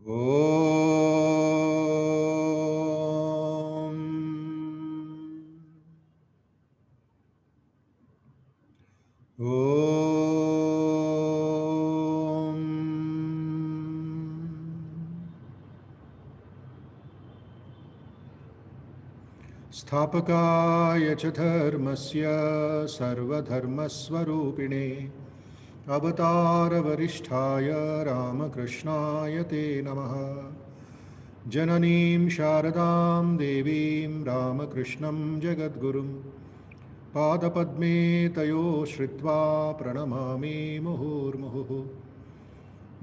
Om. Om. स्थापकाय च धर्मस्य सर्वधर्मस्वरूपिणे अवतारवरिष्ठाय रामकृष्णाय ते नमः। जननीं शारदां देवीं रामकृष्णं जगद्गुरुं पादपद्मे तयो श्रित्वा प्रणमामि मुहुर्मुहुः।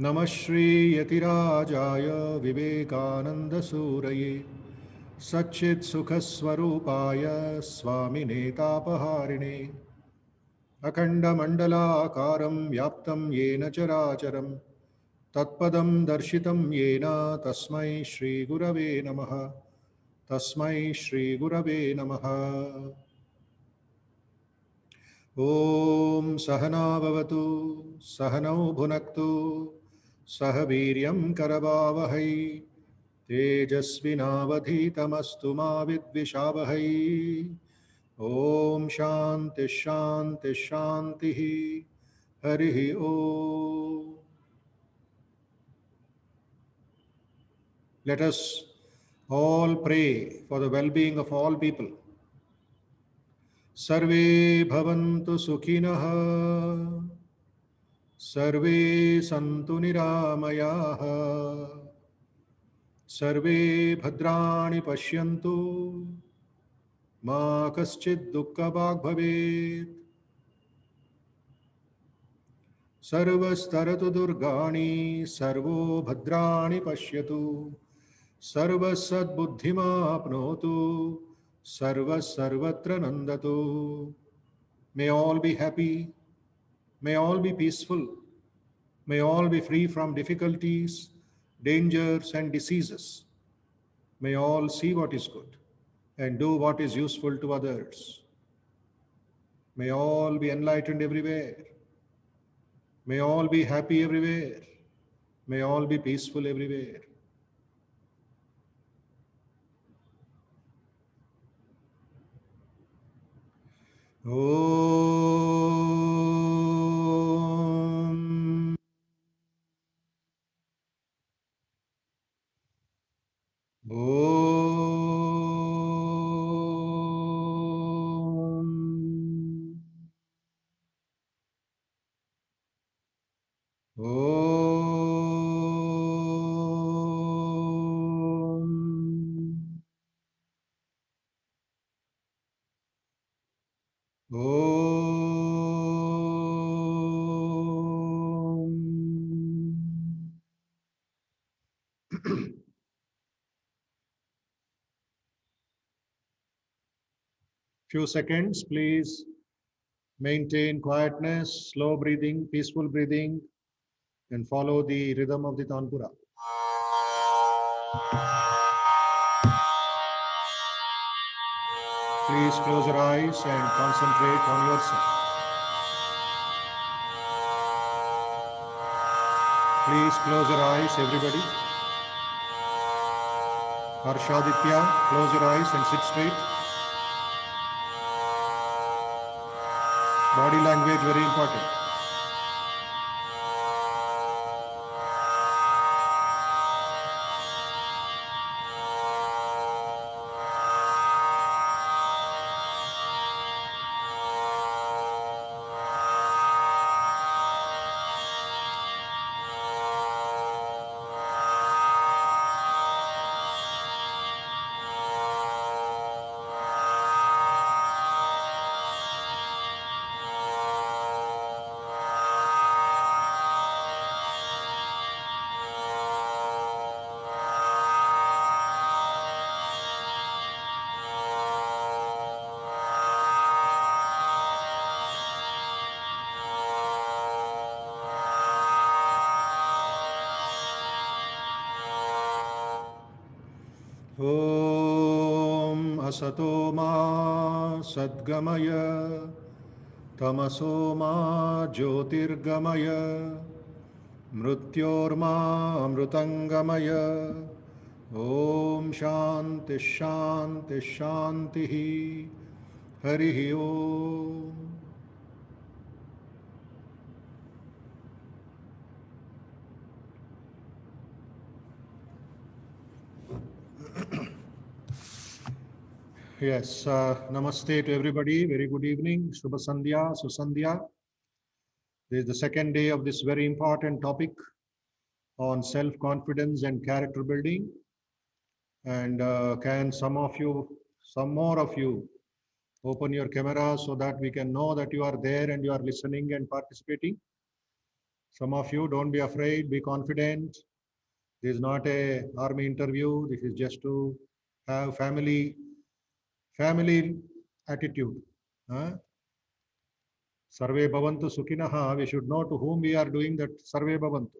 नमः श्रीयतिराजाय विवेकानन्दसूरये सच्चित्सुखस्वरूपाय स्वामिने तापहारिणे अखण्डमण्डलाकारं व्याप्तं येन चराचरं तत्पदं दर्शितं येन तस्मै श्रीगुरवे नमः। तस्मै श्रीगुरवे नमः। ॐ सहना भवतु सहनौ भुनक्तु सह वीर्यं करवावहै तेजस्विनावधीतमस्तु मा विद्विषावहै। ॐ शान्ति शान्ति शान्तिः। हरिः ॐ। Let us all pray for the well-being of all people. सर्वे भवन्तु सुखिनः सर्वे सन्तु निरामयाः सर्वे भद्राणि पश्यन्तु मा कश्चित् दुःखभाग् भवेत्। सर्वस्तरतु दुर्गाणि सर्वो भद्राणि पश्यतु सर्वसद्बुद्धिमाप्नोतु सर्वत्र नन्दतु। May all be happy, may all be peaceful, may all be free from difficulties, dangers and diseases. May all see what is good and do what is useful to others. May all be enlightened everywhere. May all be happy everywhere. May all be peaceful everywhere. Om. Om. Few seconds, please maintain quietness, slow breathing, peaceful breathing, and follow the rhythm of the Tanpura. Please close your eyes and concentrate on yourself. Please close your eyes, everybody. Harshaditya, close your eyes and sit straight. Body language very important. Om Asato Ma Sadgamaya Tamaso Ma Jyotirgamaya मृत्योर्मा अमृतंगमय। Om Shanti Shanti Shanti. Hari Om. Yes, namaste to everybody. Very good evening. Shubha Sandhya, Susandhya. This is the second day of this very important topic on self-confidence and character building. And can some more of you open your camera so that we can know that you are there and you are listening and participating? Some of you, don't be afraid, be confident. This is not a army interview. This is just to have family attitude. Sarve bhavantu sukhinaha. We should know to whom we are doing that sarve bhavantu.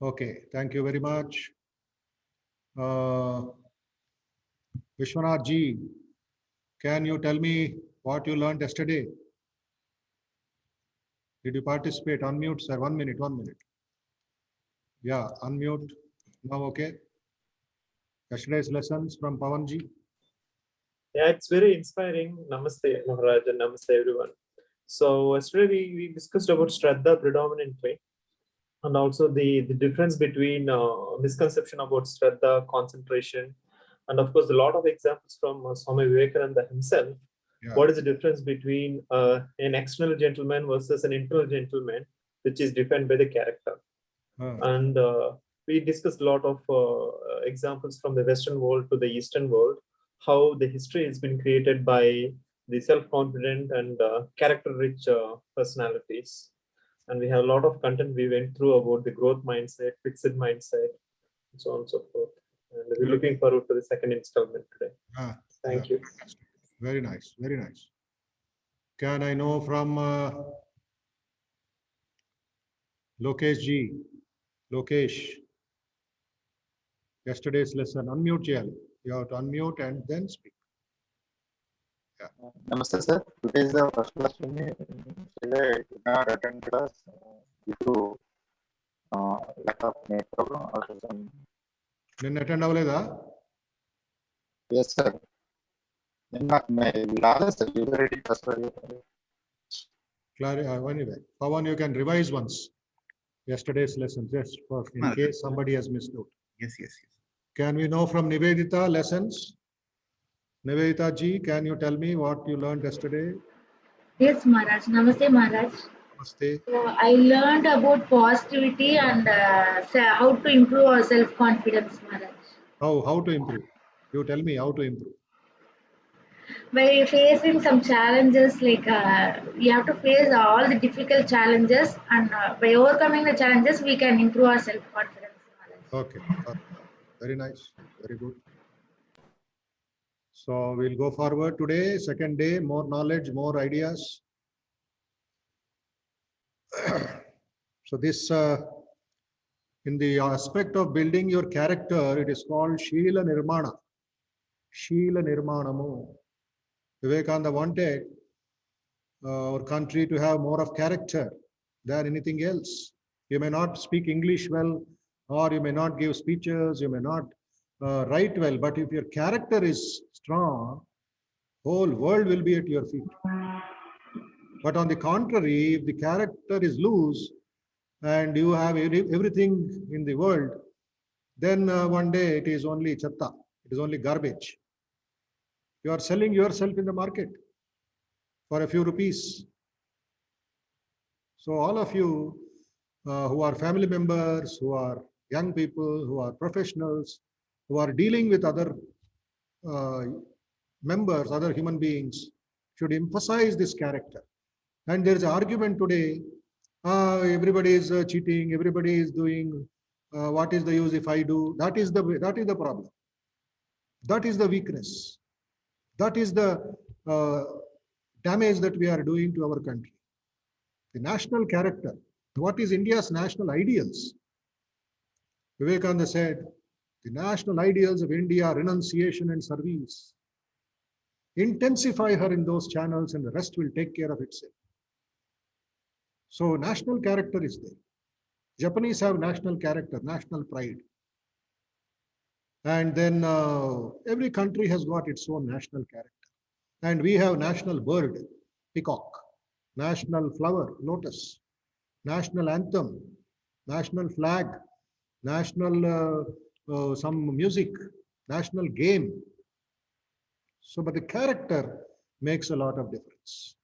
Okay, thank you very much. Vishwanath ji, can you tell me what you learned yesterday? Did you participate? Unmute, sir. 1 minute, 1 minute. Yeah, unmute. Now, okay. Yesterday's lessons from Pawanji. Yeah, it's very inspiring. Namaste, Maharaj, and namaste, everyone. So yesterday we discussed about Shraddha predominantly, and also the difference between misconception about Shraddha, concentration, and of course a lot of examples from Swami Vivekananda himself. Yeah. What is the difference between an external gentleman versus an internal gentleman, which is defined by the character? And we discussed a lot of examples from the Western world to the Eastern world, how the history has been created by the self-confident and character-rich personalities. And we have a lot of content we went through about the growth mindset, fixed mindset, and so on and so forth. And we're looking forward to the second installment today. Thank you. Very nice, very nice. Can I know from Lokesh ji? Lokesh, yesterday's lesson, unmute Jayal. You have to unmute and then speak. Yeah. Namaste, sir. Today is the first class for me. Today I did not attend class due to lack of net problem or some. Didn't attend avleda? Yes, sir. My last already anyway, Pawan, you can revise once yesterday's lesson just for in case somebody has missed out. Yes. Can we know from Nivedita lessons? Nivedita ji, can you tell me what you learned yesterday? Yes, Maharaj. Namaste, Maharaj. Namaste. I learned about positivity and how to improve our self-confidence, Maharaj. How to improve? You tell me how to improve. By facing some challenges, like we have to face all the difficult challenges, and by overcoming the challenges, we can improve our self-confidence, Maharaj. Okay. Very nice. Very good. So we'll go forward today, second day, more knowledge, more ideas. So this, in the aspect of building your character, it is called Shila Nirmana. Shila Nirmanamu. Vivekananda wanted our country to have more of character than anything else. You may not speak English well, or you may not give speeches, you may not write well, but if your character is strong, whole world will be at your feet. But on the contrary, if the character is loose and you have everything in the world, then one day it is only chatta, it is only garbage. You are selling yourself in the market for a few rupees. So all of you who are family members, who are young people, who are professionals, who are dealing with other members, other human beings, should emphasize this character. And there is an argument today, everybody is cheating, everybody is doing, what is the use if I do? That is the problem. That is the weakness. That is the damage that we are doing to our country. The national character. What is India's national ideals? Vivekananda said, the national ideals of India are renunciation and service. Intensify her in those channels and the rest will take care of itself. So national character is there. Japanese have national character, national pride. And then every country has got its own national character. And we have national bird, peacock, national flower, lotus, national anthem, national flag, national some music, national game. So, but the character makes a lot of difference.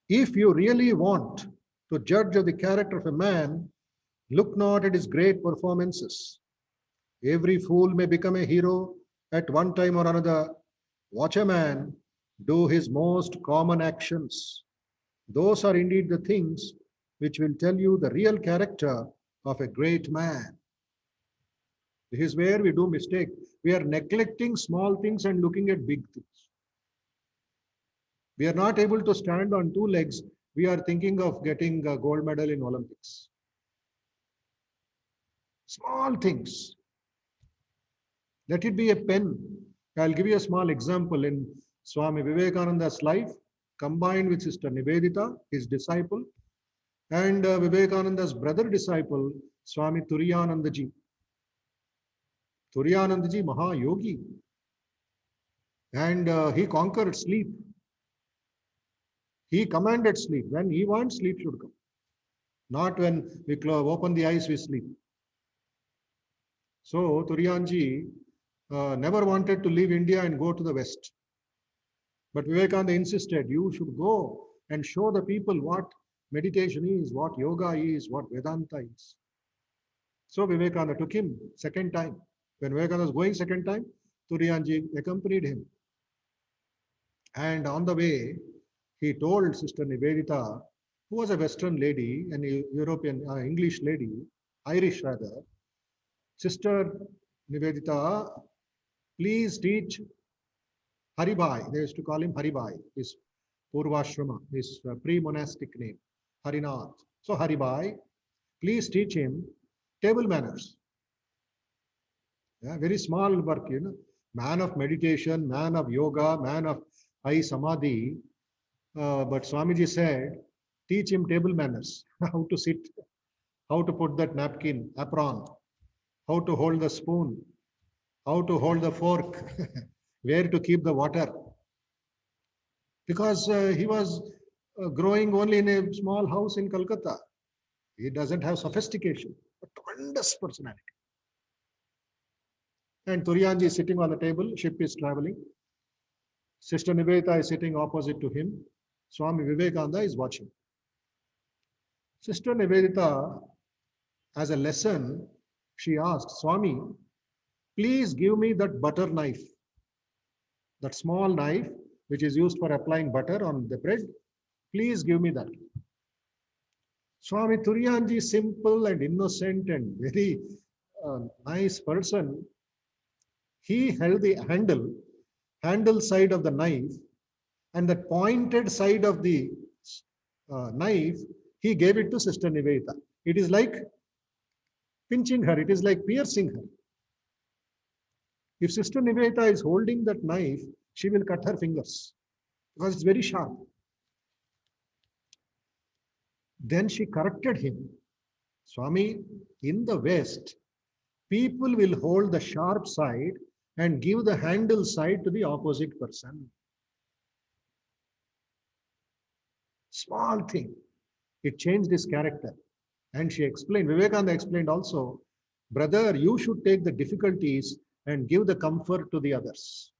If you really want to judge of the character of a man, look not at his great performances. Every fool may become a hero at one time or another. Watch a man do his most common actions. Those are indeed the things which will tell you the real character of a great man. This is where we do mistake. We are neglecting small things and looking at big things. We are not able to stand on two legs. We are thinking of getting a gold medal in Olympics. Small things. Let it be a pen. I'll give you a small example in Swami Vivekananda's life, combined with Sister Nivedita, his disciple, and Vivekananda's brother disciple, Swami Turiyanandaji. Turiyanandaji, Mahayogi. And he conquered sleep. He commanded sleep. When he wants, sleep should come. Not when we open the eyes, we sleep. So Turiyanji never wanted to leave India and go to the West. But Vivekananda insisted, you should go and show the people what meditation is, what yoga is, what Vedanta is. So Vivekananda took him second time. When Vivekananda was going second time, Turiyanji accompanied him. And on the way, he told Sister Nivedita, who was a Western lady, an European, English lady, Irish rather, Sister Nivedita, please teach Haribai. They used to call him Haribai, his Purvashrama, his pre-monastic name, Harinath. So Haribai, please teach him table manners. Yeah, very small work, you know. Man of meditation, man of yoga, man of high samadhi. But Swamiji said, teach him table manners, how to sit, how to put that napkin, apron, how to hold the spoon, how to hold the fork, where to keep the water. Because he was growing only in a small house in Calcutta. He doesn't have sophistication, a tremendous personality. And Turiyanji is sitting on the table, ship is traveling. Sister Nivedita is sitting opposite to him. Swami Vivekananda is watching. Sister Nivedita, as a lesson, she asked, Swami, please give me that butter knife, that small knife which is used for applying butter on the bread. Please give me that. Swami Turiyanji, simple and innocent and very nice person, he held the handle side of the knife, and the pointed side of the knife, he gave it to Sister Nivedita. It is like pinching her, it is like piercing her. If Sister Nivedita is holding that knife, she will cut her fingers because it's very sharp. Then she corrected him. Swami, in the West, people will hold the sharp side and give the handle side to the opposite person. Small thing. It changed his character. And she explained, Vivekananda explained also, brother, you should take the difficulties and give the comfort to the others.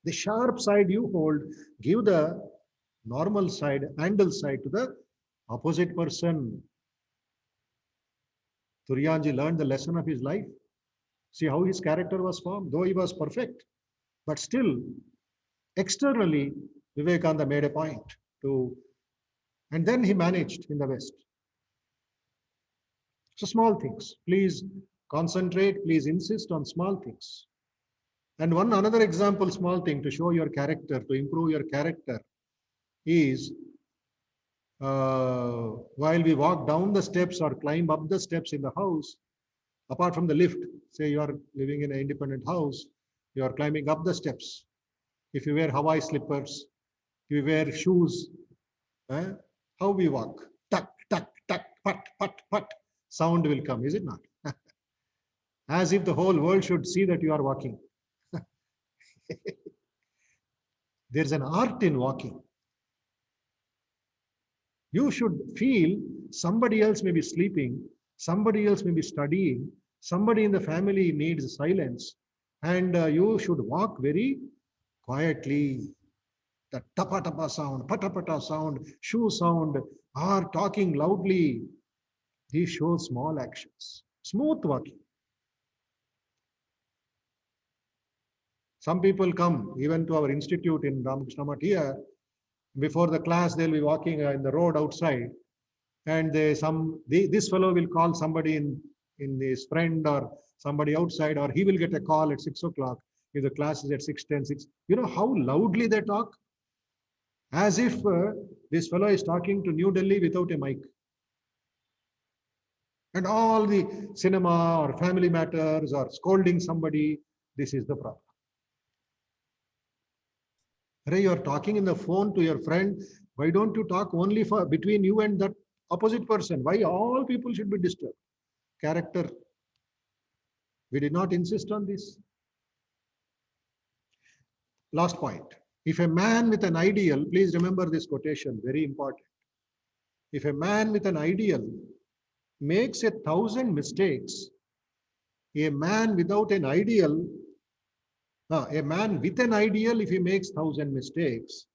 The sharp side you hold, give the normal side, handle side to the opposite person. Turiyanji learned the lesson of his life. See how his character was formed, though he was perfect. But still, externally, Vivekananda made a point to, and then he managed in the West. So small things, please concentrate, please insist on small things. And one another example, small thing to show your character, to improve your character is while we walk down the steps or climb up the steps in the house, apart from the lift, say you are living in an independent house, you are climbing up the steps. If you wear Hawaii slippers We wear shoes. How we walk? Tuck, tuck, tuck, put, put, put. Sound will come, is it not? As if the whole world should see that you are walking. There's an art in walking. You should feel somebody else may be sleeping, somebody else may be studying, somebody in the family needs silence, and you should walk very quietly. The tapa tapa sound, pata pata sound, shoe sound, or talking loudly. These show small actions. Smooth walking. Some people come even to our institute in Ramakrishna Math here. Before the class, they'll be walking in the road outside, and this fellow will call somebody in his friend or somebody outside, or he will get a call at 6 o'clock if the class is at 6:10. You know how loudly they talk? As if this fellow is talking to New Delhi without a mic. And all the cinema or family matters or scolding somebody, this is the problem. Ray, you are talking in the phone to your friend. Why don't you talk only between you and that opposite person? Why all people should be disturbed? Character. We did not insist on this. Last point. If a man with an ideal, please remember this quotation, very important. If a man with an ideal makes 1,000 mistakes, a man without an ideal, a man with an ideal, if he makes 1,000 mistakes,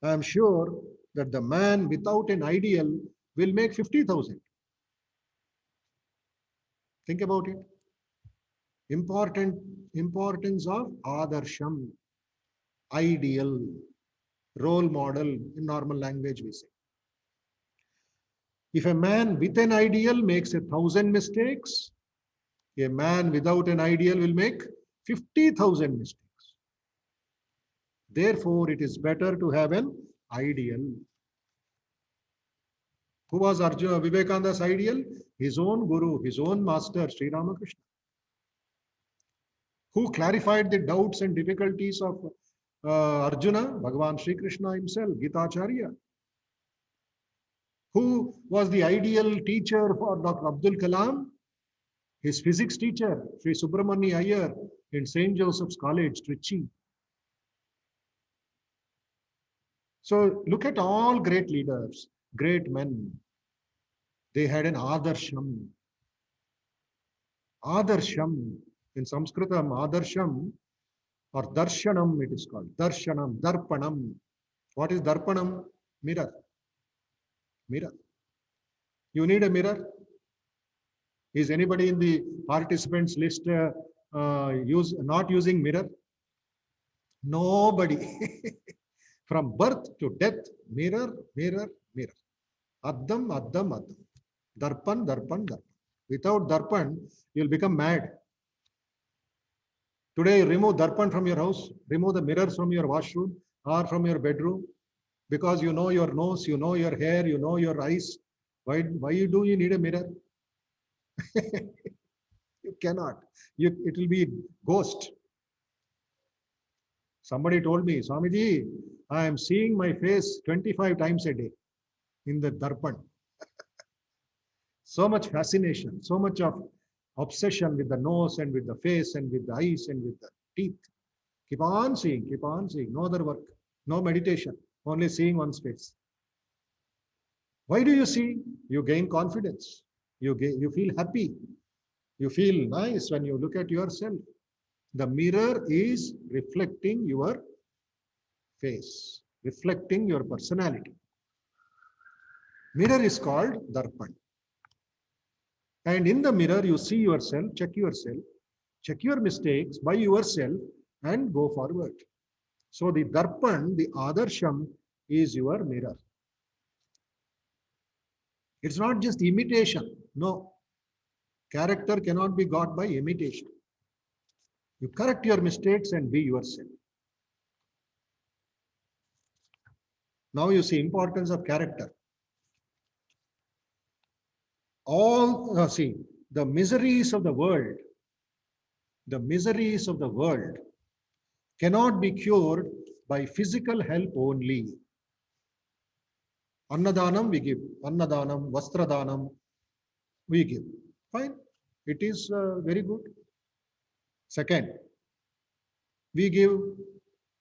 I am sure that the man without an ideal will make 50,000. Think about it. Importance of adarsham, ideal, role model, in normal language we say. If a man with an ideal makes 1,000 mistakes, a man without an ideal will make 50,000 mistakes. Therefore, it is better to have an ideal. Who was Arjuna Vivekananda's ideal? His own guru, his own master, Sri Ramakrishna, who clarified the doubts and difficulties of Arjuna, Bhagavan Sri Krishna himself, Gita Acharya. Who was the ideal teacher for Dr. Abdul Kalam? His physics teacher, Sri Subramani Iyer in St. Joseph's College, Trichy. So look at all great leaders, great men. They had an adarsham. Adarsham. In Sanskritam, adarsham or darshanam it is called. Darshanam, darpanam. What is darpanam? Mirror. Mirror. You need a mirror. Is anybody in the participants list not using mirror? Nobody. From birth to death, mirror, mirror, mirror. Addam, addam, addam. Darpan, darpan, darpan. Without darpan, you'll become mad. Today, remove darpan from your house, remove the mirrors from your washroom or from your bedroom, because you know your nose, you know your hair, you know your eyes. Why do you need a mirror? You cannot. It will be ghost. Somebody told me, Swamiji, I am seeing my face 25 times a day in the darpan. So much fascination, so much of obsession with the nose and with the face and with the eyes and with the teeth. Keep on seeing, no other work, no meditation, only seeing one's face. Why do you see? You gain confidence. You feel happy. You feel nice when you look at yourself. The mirror is reflecting your face, reflecting your personality. Mirror is called darpan. And in the mirror, you see yourself, check your mistakes by yourself and go forward. So the darpan, the adarsham is your mirror. It's not just imitation. No. Character cannot be got by imitation. You correct your mistakes and be yourself. Now you see importance of character. See, the miseries of the world cannot be cured by physical help only. Annadanam we give, Annadanam, Vastradanam we give. Fine, it is very good. Second, we give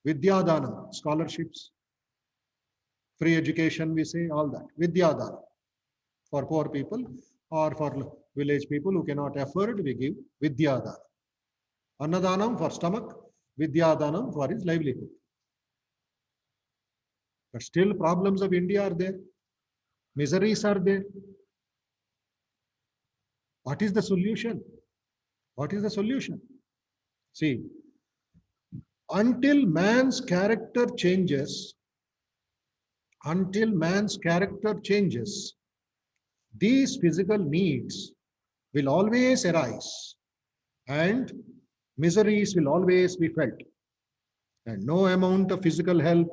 Vidyadhanam, scholarships, free education, we say all that. Vidyadhanam for poor people or for village people who cannot afford, we give Vidyadhanam. Annadanam for stomach, Vidyadhanam for his livelihood. But still problems of India are there. Miseries are there. What is the solution? What is the solution? See, until man's character changes, these physical needs will always arise and miseries will always be felt. And no amount of physical help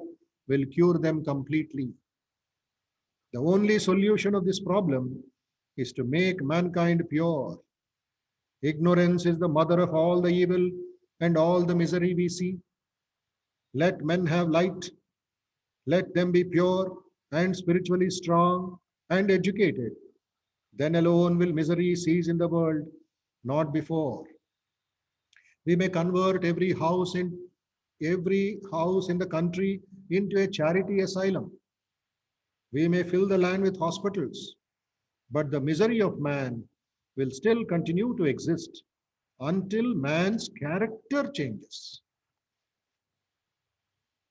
will cure them completely. The only solution of this problem is to make mankind pure. Ignorance is the mother of all the evil and all the misery we see. Let men have light. Let them be pure and spiritually strong and educated. Then alone will misery cease in the world, not before. We may convert every house in the country into a charity asylum. We may fill the land with hospitals, but the misery of man will still continue to exist until man's character changes.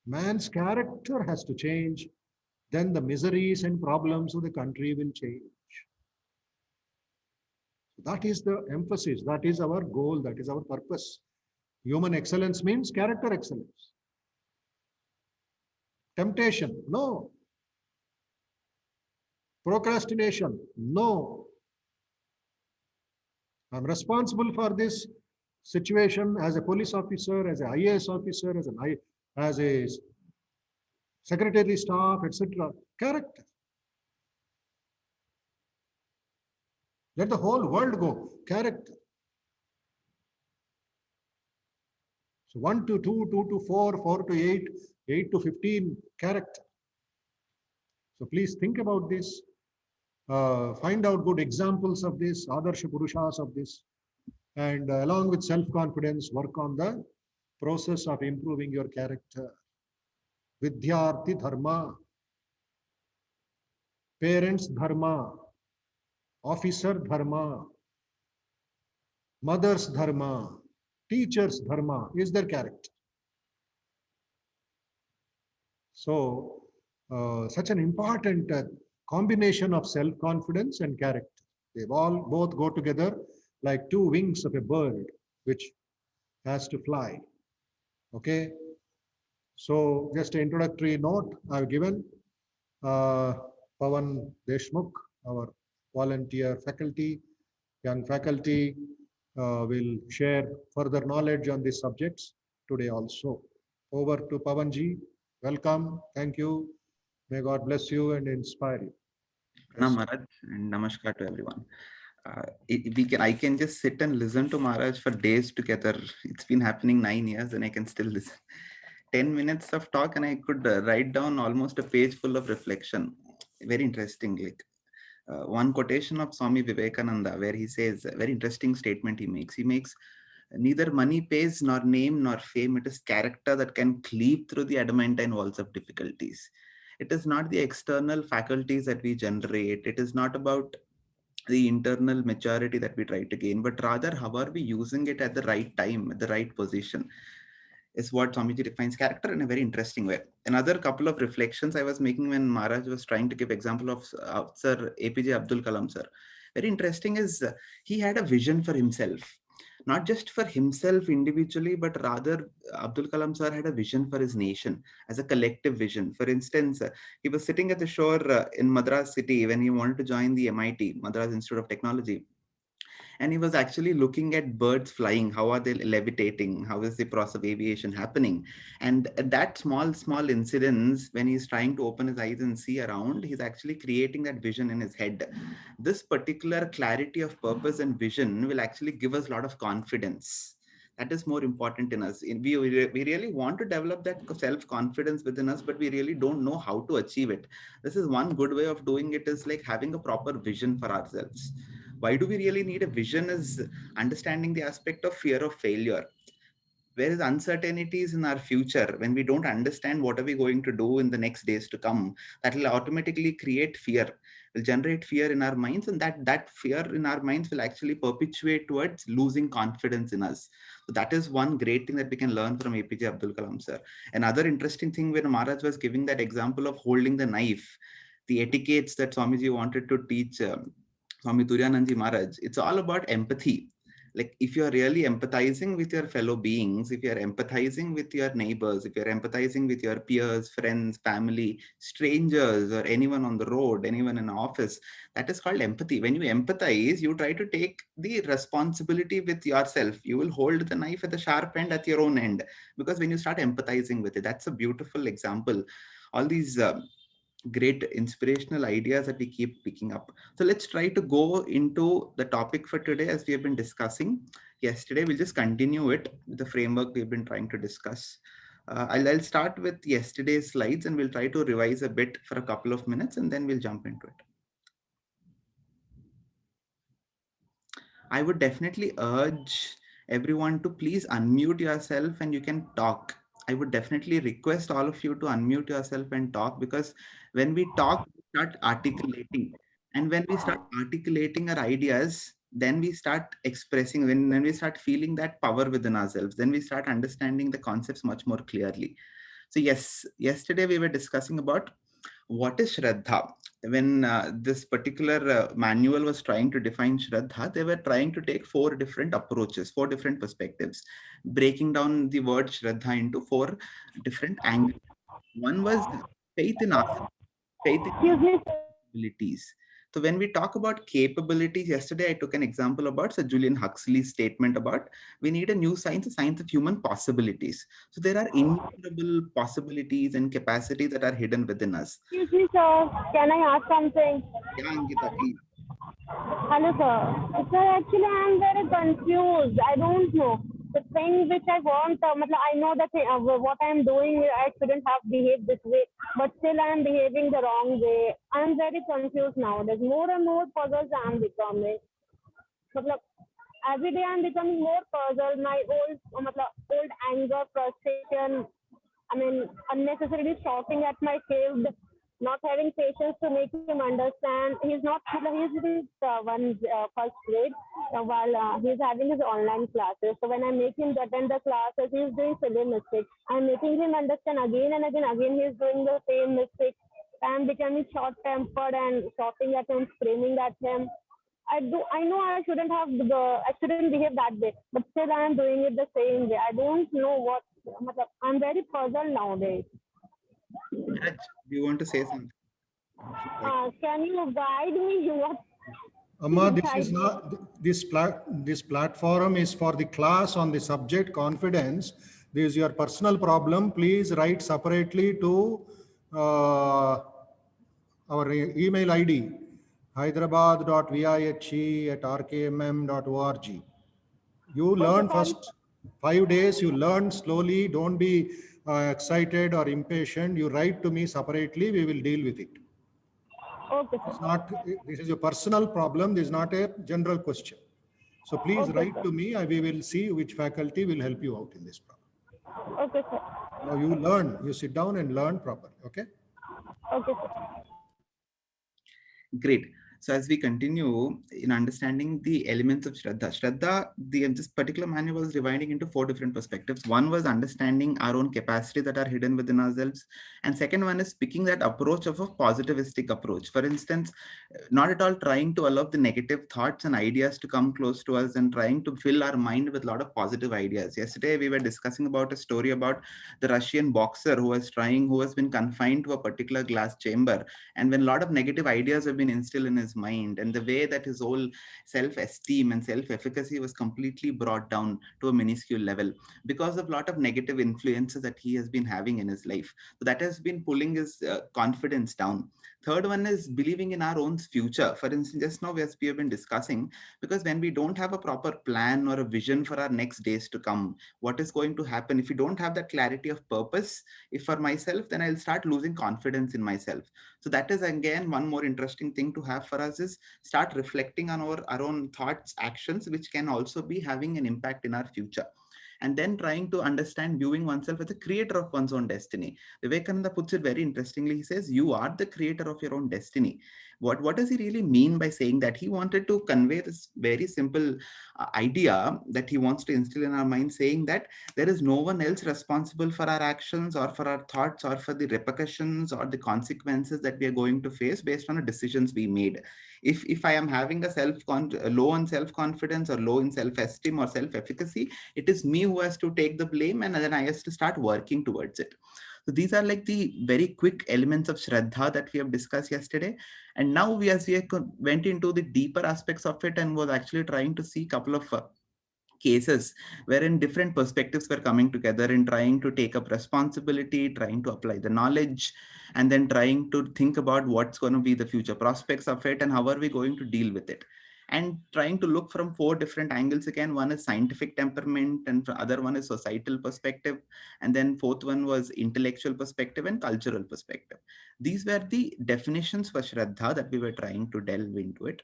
Man's character has to change, then the miseries and problems of the country will change. That is the emphasis, that is our goal, that is our purpose. Human excellence means character excellence. Temptation, no. Procrastination, no. I'm responsible for this situation as a police officer, as an IAS officer, as a secretary staff, etc. Character. Let the whole world go. Character. So 1 to 2, 2 to 4, 4 to 8, 8 to 15, character. So please think about this. Find out good examples of this, Adarsha Purushas of this. And along with self-confidence, work on the process of improving your character. Vidyarthi Dharma, parents Dharma, officer Dharma, mother's Dharma, teacher's Dharma is their character. So, such an important combination of self-confidence and character. They both go together like two wings of a bird which has to fly. Okay. So, just an introductory note I've given. Pawan Deshmukh, our volunteer faculty, young faculty, will share further knowledge on these subjects today also. Over to Pawanji. Welcome. Thank you. May God bless you and inspire you. Pranam Maharaj and namaskar to everyone. I can just sit and listen to Maharaj for days together. It's been happening 9 years and I can still listen. 10 minutes of talk and I could write down almost a page full of reflection. Very interesting. One quotation of Swami Vivekananda where he says, a very interesting statement he makes. He makes, neither money pays, nor name, nor fame. It is character that can cleave through the adamantine walls of difficulties. It is not the external faculties that we generate. It is not about the internal maturity that we try to gain, but rather how are we using it at the right time, at the right position, is what Swamiji defines character in a very interesting way. Another couple of reflections I was making when Maharaj was trying to give example of Sir APJ Abdul Kalam sir. Very interesting is he had a vision for himself. Not just for himself individually, but rather Abdul Kalam sir had a vision for his nation as a collective vision. For instance, he was sitting at the shore in Madras city when he wanted to join the MIT, Madras Institute of Technology. And he was actually looking at birds flying. How are they levitating? How is the process of aviation happening? And that small incidents, when he's trying to open his eyes and see around, he's actually creating that vision in his head. This particular clarity of purpose and vision will actually give us a lot of confidence That is more important in us. We really want to develop that self-confidence within us, but we really don't know how to achieve it. This is one good way of doing it, is like having a proper vision for ourselves. Why do we really need a vision? Is understanding the aspect of fear of failure. Where is uncertainties in our future, when we don't understand what are we going to do in the next days to come, that will automatically create fear, will generate fear in our minds, and that fear in our minds will actually perpetuate towards losing confidence in us. So that is one great thing that we can learn from APJ Abdul Kalam sir. Another interesting thing, when Maharaj was giving that example of holding the knife, the etiquettes that Swamiji wanted to teach Swami Turyananji Maharaj, it's all about empathy. Like, if you're really empathizing with your fellow beings, if you're empathizing with your neighbors, if you're empathizing with your peers, friends, family, strangers, or anyone on the road, anyone in office, that is called empathy. When you empathize, you try to take the responsibility with yourself. You will hold the knife at the sharp end at your own end, because when you start empathizing with it, that's a beautiful example. All these great inspirational ideas that we keep picking up. So let's try to go into the topic for today, as we have been discussing yesterday. We'll just continue it with the framework we've been trying to discuss. I'll start with yesterday's slides, and we'll try to revise a bit for a couple of minutes, and then we'll jump into it. I would definitely urge everyone to please unmute yourself and you can talk. I would definitely request all of you to unmute yourself and talk, because when we talk, we start articulating. And when we start articulating our ideas, then we start expressing, when we start feeling that power within ourselves, then we start understanding the concepts much more clearly. So yes, yesterday we were discussing about what is Shraddha. When this particular manual was trying to define Shraddha, they were trying to take 4 different approaches, 4 different perspectives, breaking down the word Shraddha into 4 different angles. One was faith in ourselves, faith in capabilities. So when we talk about capabilities, yesterday I took an example about Sir Julian Huxley's statement about we need a new science, a science of human possibilities. So there are innumerable possibilities and capacities that are hidden within us. Excuse me, sir. Can I ask something? Yeah, Angita, please. Hello, sir. Sir, actually, I am very confused. I don't know. The thing which I want, I know that what I am doing, I shouldn't have behaved this way, but still I am behaving the wrong way. I am very confused nowadays. More and more puzzles I am becoming. Every day I am becoming more puzzled. My old anger, frustration, unnecessarily shouting at my kid, not having patience to make him understand. He's in first grade while he's having his online classes. So when I make him attend the classes, he's doing silly mistakes. I'm making him understand again and again. Again, he's doing the same mistake. I'm becoming short-tempered and shouting at him, screaming at him. I know I shouldn't behave that way, but still I am doing it the same way. I don't know what. I'm very puzzled nowadays. Raj, do you want to say something? Can you guide me? Amma, this is not this platform is for the class on the subject confidence. This is your personal problem. Please write separately to our email ID hyderabad.vihe@rkmm.org. You learn first 5 days. You learn slowly. Don't be excited or impatient. You write to me separately. We will deal with it. Okay. This is your personal problem. This is not a general question. So please write to me. We will see which faculty will help you out in this problem. Okay, sir. Now you learn. You sit down and learn properly. Okay. Okay, sir. Great. So as we continue in understanding the elements of Shraddha, this particular manual was dividing into 4 different perspectives. One was understanding our own capacity that are hidden within ourselves. And second one is picking that approach of a positivistic approach. For instance, not at all trying to allow the negative thoughts and ideas to come close to us and trying to fill our mind with a lot of positive ideas. Yesterday, we were discussing about a story about the Russian boxer who has been confined to a particular glass chamber. And when a lot of negative ideas have been instilled in his his mind, and the way that his whole self-esteem and self-efficacy was completely brought down to a minuscule level because of a lot of negative influences that he has been having in his life. So that has been pulling his confidence down. Third one is believing in our own future. For instance, just now as we have been discussing, because when we don't have a proper plan or a vision for our next days to come, what is going to happen if we don't have that clarity of purpose? If for myself, then I'll start losing confidence in myself. So that is again one more interesting thing to have for us, is start reflecting on our own thoughts, actions, which can also be having an impact in our future. And then trying to understand, viewing oneself as a creator of one's own destiny. Vivekananda puts it very interestingly. He says, you are the creator of your own destiny. What does he really mean by saying that? He wanted to convey this very simple idea that he wants to instill in our mind, saying that there is no one else responsible for our actions or for our thoughts or for the repercussions or the consequences that we are going to face based on the decisions we made. If I am having a low on self-confidence or low in self-esteem or self-efficacy, it is me who has to take the blame, and then I have to start working towards it. So these are like the very quick elements of Shraddha that we have discussed yesterday. And now as we went into the deeper aspects of it and was actually trying to see a couple of cases wherein different perspectives were coming together in trying to take up responsibility, trying to apply the knowledge, and then trying to think about what's going to be the future prospects of it and how are we going to deal with it. And trying to look from 4 different angles again. One is scientific temperament, and the other one is societal perspective, and then fourth one was intellectual perspective and cultural perspective. These were the definitions for Shraddha that we were trying to delve into it.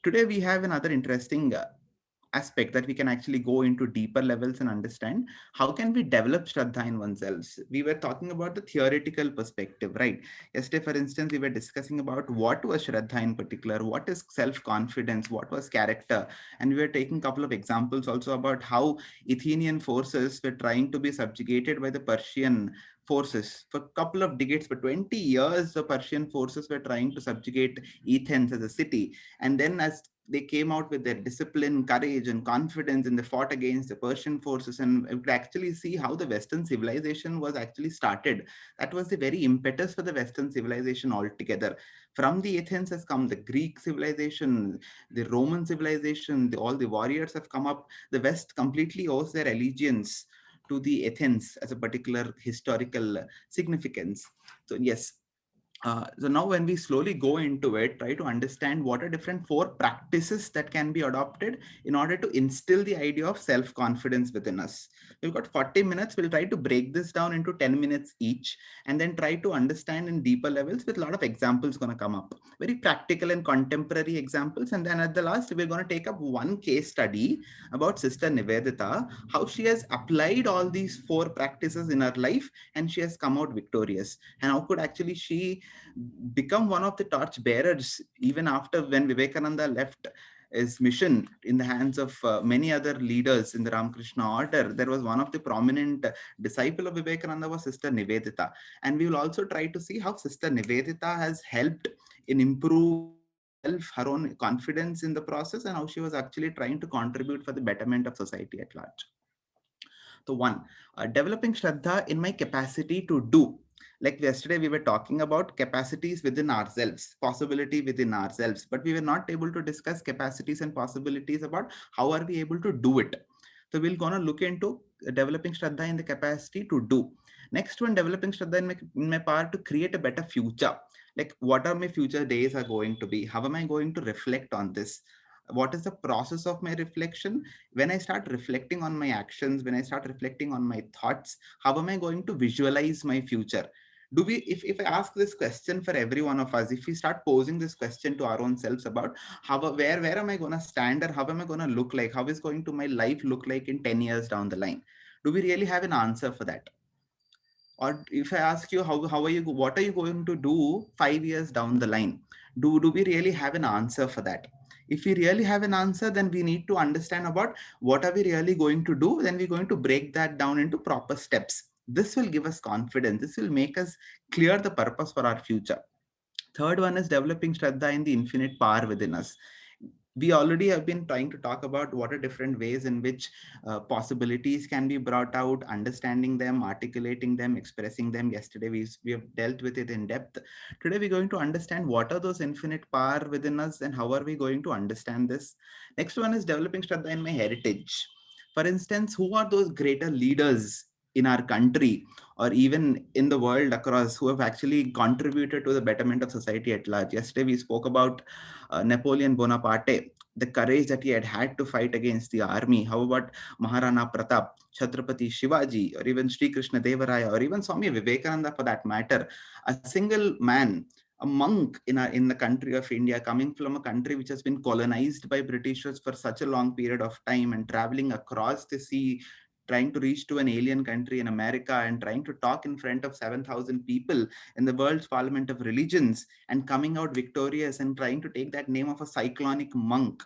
Today we have another interesting aspect that we can actually go into deeper levels and understand how can we develop Shraddha in oneself. We were talking about the theoretical perspective, right? Yesterday, for instance, we were discussing about what was Shraddha in particular, what is self-confidence, what was character, and we were taking a couple of examples also about how Athenian forces were trying to be subjugated by the Persian forces for a couple of decades. For 20 years, the Persian forces were trying to subjugate Athens as a city, and then as they came out with their discipline, courage, and confidence, and they fought against the Persian forces. And we could actually see how the Western civilization was actually started. That was the very impetus for the Western civilization altogether. From the Athens has come the Greek civilization, the Roman civilization, all the warriors have come up. The West completely owes their allegiance to the Athens as a particular historical significance. So yes, so now when we slowly go into it, try to understand what are different 4 practices that can be adopted in order to instill the idea of self-confidence within us. We've got 40 minutes. We'll try to break this down into 10 minutes each, and then try to understand in deeper levels with a lot of examples going to come up, very practical and contemporary examples. And then at the last, we're going to take up one case study about Sister Nivedita, how she has applied all these 4 practices in her life and she has come out victorious. And how could actually she become one of the torch bearers even after when Vivekananda left his mission in the hands of many other leaders in the Ramakrishna order. There was one of the prominent disciple of Vivekananda was Sister Nivedita. And we will also try to see how Sister Nivedita has helped in improving her own confidence in the process, and how she was actually trying to contribute for the betterment of society at large. So one, developing Shraddha in my capacity to do. Like yesterday, we were talking about capacities within ourselves, possibility within ourselves, but we were not able to discuss capacities and possibilities about how are we able to do it. So we're going to look into developing Shraddha in the capacity to do. Next one, developing Shraddha in my power to create a better future. Like what are my future days are going to be? How am I going to reflect on this? What is the process of my reflection? When I start reflecting on my actions, when I start reflecting on my thoughts, how am I going to visualize my future? Do we, if I ask this question for every one of us, if we start posing this question to our own selves about where am I going to stand, or how am I going to look like, how is going to my life look like in 10 years down the line? Do we really have an answer for that? Or if I ask you, what are you going to do 5 years down the line? Do we really have an answer for that? If we really have an answer, then we need to understand about what are we really going to do. Then we're going to break that down into proper steps. This will give us confidence. This will make us clear the purpose for our future. Third one is developing Shraddha in the infinite power within us. We already have been trying to talk about what are different ways in which possibilities can be brought out, understanding them, articulating them, expressing them. Yesterday, we have dealt with it in depth. Today, we're going to understand what are those infinite power within us and how are we going to understand this. Next one is developing Shraddha in my heritage. For instance, who are those greater leaders in our country or even in the world across who have actually contributed to the betterment of society at large? Yesterday, we spoke about Napoleon Bonaparte, the courage that he had to fight against the army. How about Maharana Pratap, Chhatrapati Shivaji, or even Sri Krishna Devaraya, or even Swami Vivekananda for that matter? A single man, a monk in the country of India, coming from a country which has been colonized by Britishers for such a long period of time and traveling across the sea, trying to reach to an alien country in America and trying to talk in front of 7,000 people in the world's parliament of religions and coming out victorious and trying to take that name of a cyclonic monk.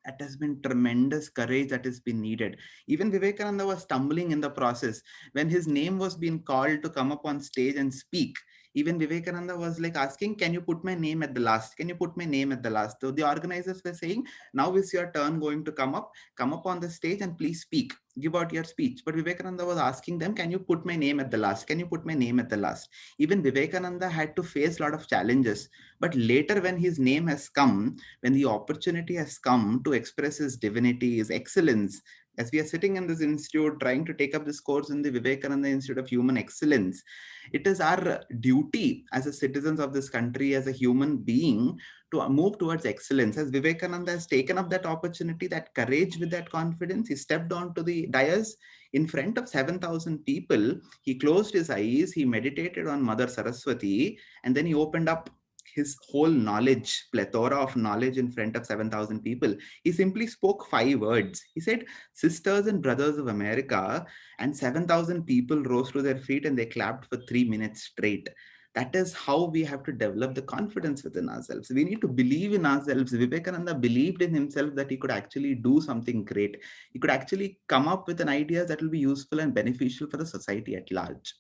That has been tremendous courage that has been needed. Even Vivekananda was stumbling in the process. When his name was being called to come up on stage and speak, even Vivekananda was like asking, can you put my name at the last? Can you put my name at the last? So the organizers were saying, now is your turn going to come up on the stage and please speak, give out your speech. But Vivekananda was asking them, can you put my name at the last? Can you put my name at the last? Even Vivekananda had to face a lot of challenges. But later when his name has come, when the opportunity has come to express his divinity, his excellence, as we are sitting in this institute trying to take up this course in the Vivekananda Institute of Human Excellence, it is our duty as a citizens of this country, as a human being, to move towards excellence. As Vivekananda has taken up that opportunity, that courage with that confidence, he stepped onto the dais in front of 7,000 people. He closed his eyes, he meditated on Mother Saraswati, and then he opened up his whole knowledge, plethora of knowledge in front of 7,000 people. He simply spoke 5 words. He said, sisters and brothers of America, and 7,000 people rose to their feet and they clapped for 3 minutes straight. That is how we have to develop the confidence within ourselves. We need to believe in ourselves. Vivekananda believed in himself that he could actually do something great. He could actually come up with an idea that will be useful and beneficial for the society at large.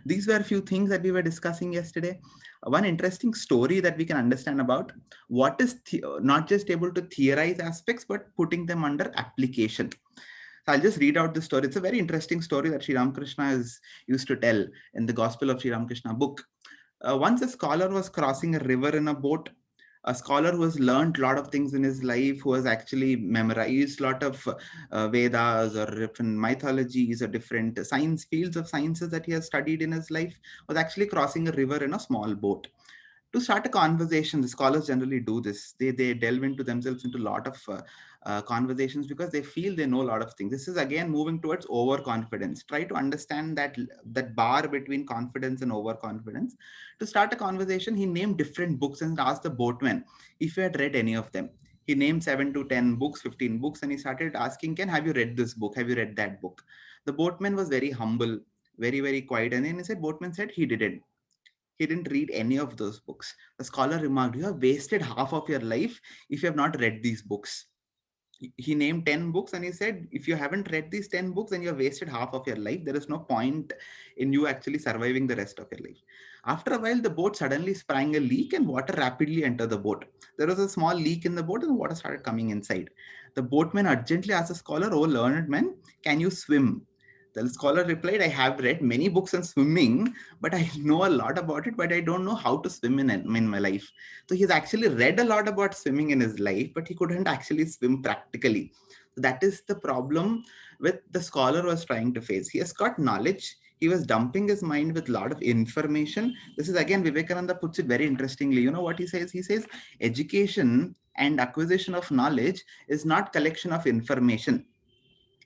These were a few things that we were discussing yesterday. One interesting story that we can understand about what is not just able to theorize aspects, but putting them under application. So I'll just read out the story. It's a very interesting story that Sri Ramakrishna is used to tell in the Gospel of Sri Ramakrishna book. Once a scholar was crossing a river in a boat. A scholar who has learned a lot of things in his life, who has actually memorized a lot of Vedas or different mythologies or different science fields of sciences that he has studied in his life, was actually crossing a river in a small boat. To start a conversation, the scholars generally do this. They delve into themselves into a lot of conversations because they feel they know a lot of things. This is again moving towards overconfidence. Try to understand that bar between confidence and overconfidence. To start a conversation, he named different books and asked the boatman if he had read any of them. He named 7 to 10 books, 15 books, and he started asking, have you read this book? Have you read that book? The boatman was very humble, very, very quiet. And then boatman said he didn't. He didn't read any of those books. The scholar remarked, you have wasted half of your life if you have not read these books. He named 10 books and he said, if you haven't read these 10 books, then you have wasted half of your life. There is no point in you actually surviving the rest of your life. After a while, the boat suddenly sprang a leak and water rapidly entered the boat. There was a small leak in the boat and water started coming inside. The boatman urgently asked the scholar, oh learned man, can you swim? The scholar replied, I have read many books on swimming, but I know a lot about it, but I don't know how to swim in my life. So he's actually read a lot about swimming in his life, but he couldn't actually swim practically. So that is the problem with the scholar was trying to face. He has got knowledge. He was dumping his mind with a lot of information. This is again, Vivekananda puts it very interestingly. You know what he says? He says, education and acquisition of knowledge is not collection of information.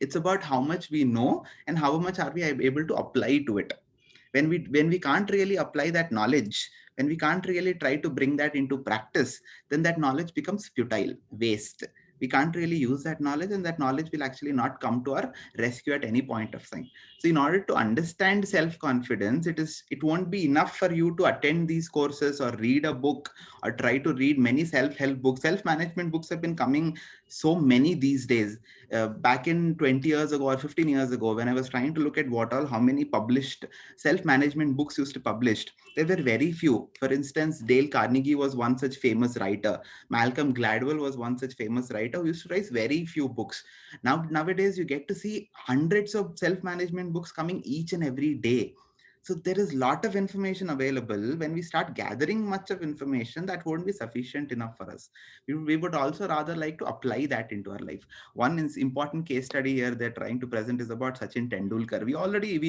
It's about how much we know and how much are we able to apply to it. When we can't really apply that knowledge, when we can't really try to bring that into practice, then that knowledge becomes futile, waste. we can't really use that knowledge, and that knowledge will actually not come to our rescue at any point of time. So in order to understand self-confidence, it won't be enough for you to attend these courses or read a book or try to read many self-help books. Self-management books have been coming so many these days. Back in 20 years ago or 15 years ago, when I was trying to look at how many published self-management books used to published, there were very few. For instance, Dale Carnegie was one such famous writer. Malcolm Gladwell was one such famous writer who used to write very few books. Nowadays, you get to see hundreds of self-management books coming each and every day. So there is a lot of information available. When we start gathering much of information, that won't be sufficient enough for us. We would also rather like to apply that into our life. One important case study here they're trying to present is about Sachin Tendulkar. We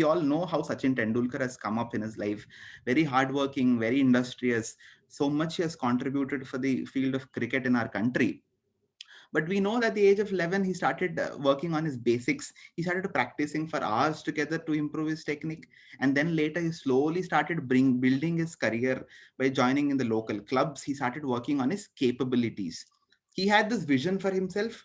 all know how Sachin Tendulkar has come up in his life. Very hardworking, very industrious. So much he has contributed for the field of cricket in our country. But we know that at the age of 11, he started working on his basics. He started practicing for hours together to improve his technique. And then later, he slowly started building his career by joining in the local clubs. He started working on his capabilities. He had this vision for himself.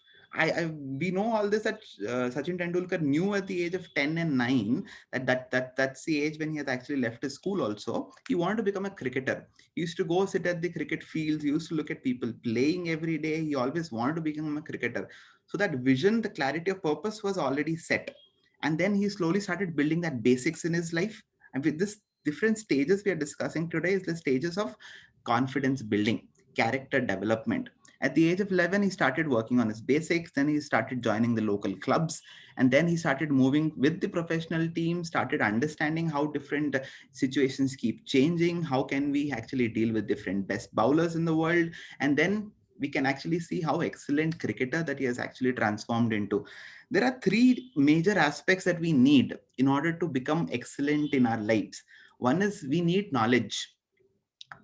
We know all this that Sachin Tendulkar knew at the age of 10 and 9 that's the age when he had actually left his school also. He wanted to become a cricketer. He used to go sit at the cricket fields. He used to look at people playing every day. He always wanted to become a cricketer. So that vision, the clarity of purpose was already set. And then he slowly started building that basics in his life. And with this different stages we are discussing today is the stages of confidence building, character development. At the age of 11, he started working on his basics. Then he started joining the local clubs. And then he started moving with the professional team, started understanding how different situations keep changing. How can we actually deal with different best bowlers in the world? And then we can actually see how excellent cricketer that he has actually transformed into. There are three major aspects that we need in order to become excellent in our lives. One is we need knowledge.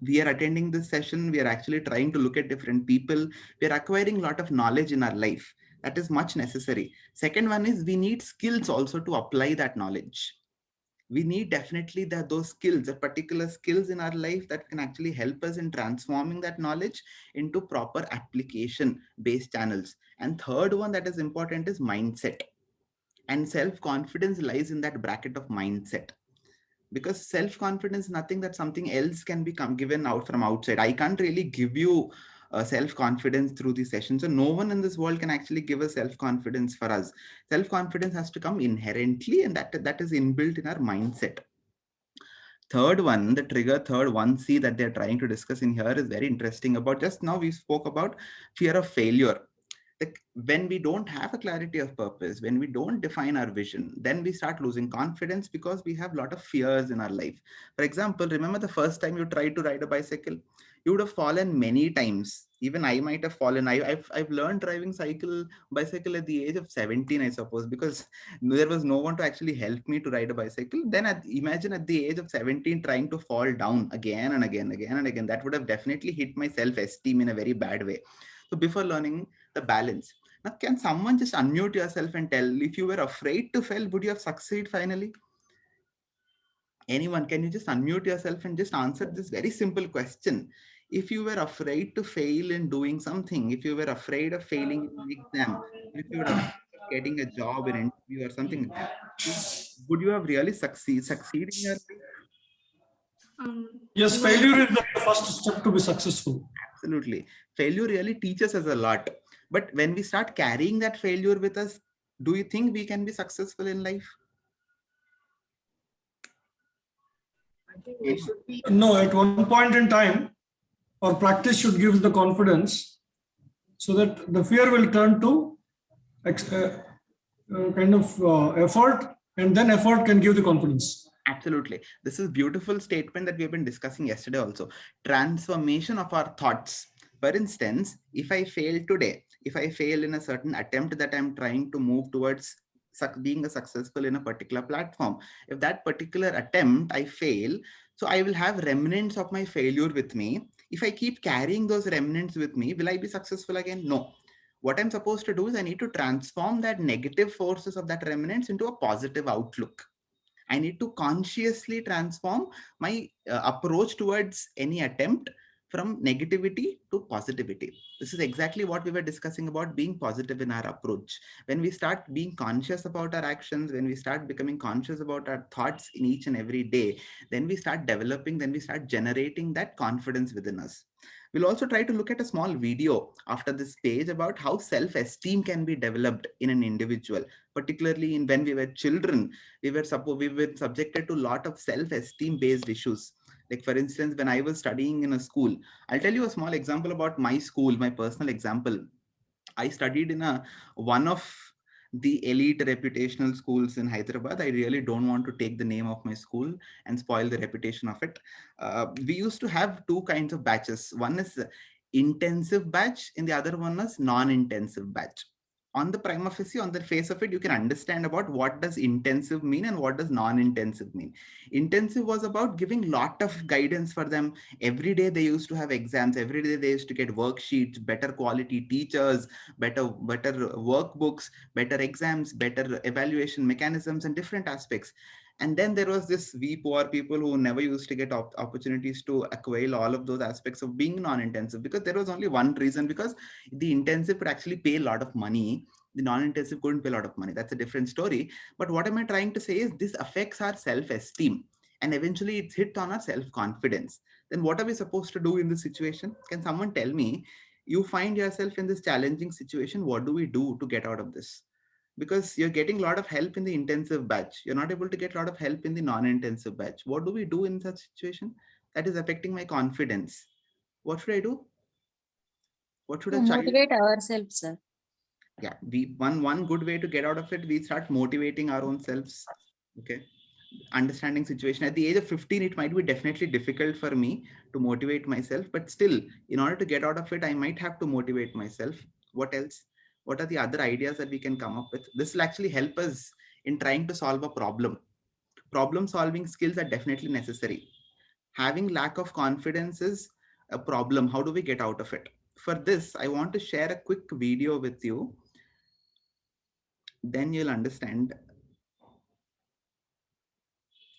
We are attending this session. We are actually trying to look at different people. We are acquiring a lot of knowledge in our life. That is much necessary. Second one is we need skills also to apply that knowledge. We need definitely those skills, the particular skills in our life that can actually help us in transforming that knowledge into proper application based channels. And third one that is important is mindset. And self-confidence lies in that bracket of mindset. Because self-confidence is nothing that something else can be given out from outside. I can't really give you self-confidence through the session. So no one in this world can actually give us self-confidence for us. Self-confidence has to come inherently, and that is inbuilt in our mindset. Third one, the trigger, third 1C that they're trying to discuss in here is very interesting. About just now we spoke about fear of failure. Like when we don't have a clarity of purpose, when we don't define our vision, then we start losing confidence because we have a lot of fears in our life. For example, remember the first time you tried to ride a bicycle, you would have fallen many times. Even I might have fallen. I've learned driving bicycle at the age of 17, I suppose, because there was no one to actually help me to ride a bicycle. Then imagine at the age of 17 trying to fall down again and again. That would have definitely hit my self-esteem in a very bad way. So before learning the balance. Now, can someone just unmute yourself and tell, if you were afraid to fail, would you have succeeded finally? Anyone, can you just unmute yourself and just answer this very simple question? If you were afraid to fail in doing something, if you were afraid of failing in an exam, if you were afraid of getting a job, an interview or something like that, would you have really succeeded in your life? Yes, failure is the first step to be successful. Absolutely. Failure really teaches us a lot. But when we start carrying that failure with us, do you think we can be successful in life? I think we should be. No, at one point in time, our practice should give the confidence so that the fear will turn to kind of effort, and then effort can give the confidence. Absolutely. This is a beautiful statement that we have been discussing yesterday also. Transformation of our thoughts. For instance, if I fail today, if I fail in a certain attempt that I'm trying to move towards being successful in a particular platform, if that particular attempt I fail, so I will have remnants of my failure with me. If I keep carrying those remnants with me, will I be successful again? No. What I'm supposed to do is I need to transform that negative forces of that remnants into a positive outlook. I need to consciously transform my approach towards any attempt from negativity to positivity. This is exactly what we were discussing about being positive in our approach. When we start being conscious about our actions, when we start becoming conscious about our thoughts in each and every day, then we start developing, then we start generating that confidence within us. We'll also try to look at a small video after this page about how self-esteem can be developed in an individual, particularly in when we were children. We were subjected to a lot of self-esteem based issues. Like for instance, when I was studying in a school, I'll tell you a small example about my school, my personal example. I studied in one of the elite reputational schools in Hyderabad. I really don't want to take the name of my school and spoil the reputation of it. We used to have two kinds of batches. One is intensive batch and the other one is non-intensive batch. On the prima facie, on the face of it, you can understand about what does intensive mean and what does non-intensive mean. Intensive was about giving lot of guidance for them. Every day they used to have exams. Every day they used to get worksheets, better quality teachers, better workbooks, better exams, better evaluation mechanisms and different aspects. And then there was this we poor people who never used to get opportunities to acquire all of those aspects of being non-intensive, because there was only one reason, because the intensive could actually pay a lot of money. The non-intensive couldn't pay a lot of money. That's a different story. But what am I trying to say is this affects our self-esteem and eventually it's hit on our self-confidence. Then what are we supposed to do in this situation? Can someone tell me, you find yourself in this challenging situation, what do we do to get out of this? Because you're getting a lot of help in the intensive batch. You're not able to get a lot of help in the non-intensive batch. What do we do in such situation? That is affecting my confidence. What should I do? What should To a child? motivate ourselves, sir. Yeah, one good way to get out of it, we start motivating our own selves. Okay. Understanding situation. At the age of 15, it might be definitely difficult for me to motivate myself, but still, in order to get out of it, I might have to motivate myself. What else? What are the other ideas that we can come up with? This will actually help us in trying to solve a problem. Problem solving skills are definitely necessary. Having lack of confidence is a problem. How do we get out of it? For this, I want to share a quick video with you. Then you'll understand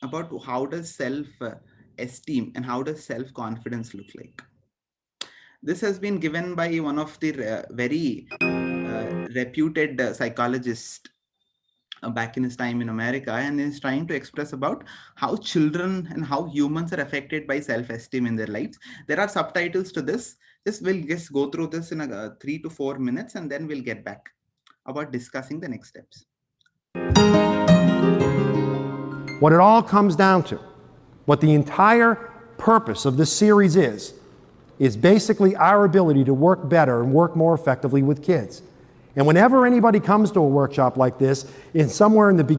about how does self-esteem and how does self-confidence look like. This has been given by one of the very reputed psychologists back in his time in America, and is trying to express about how children and how humans are affected by self-esteem in their lives. There are subtitles to this. We'll just go through this in 3 to 4 minutes, and then we'll get back about discussing the next steps. What it all comes down to, what the entire purpose of this series is basically our ability to work better and work more effectively with kids. And whenever anybody comes to a workshop like this, somewhere in the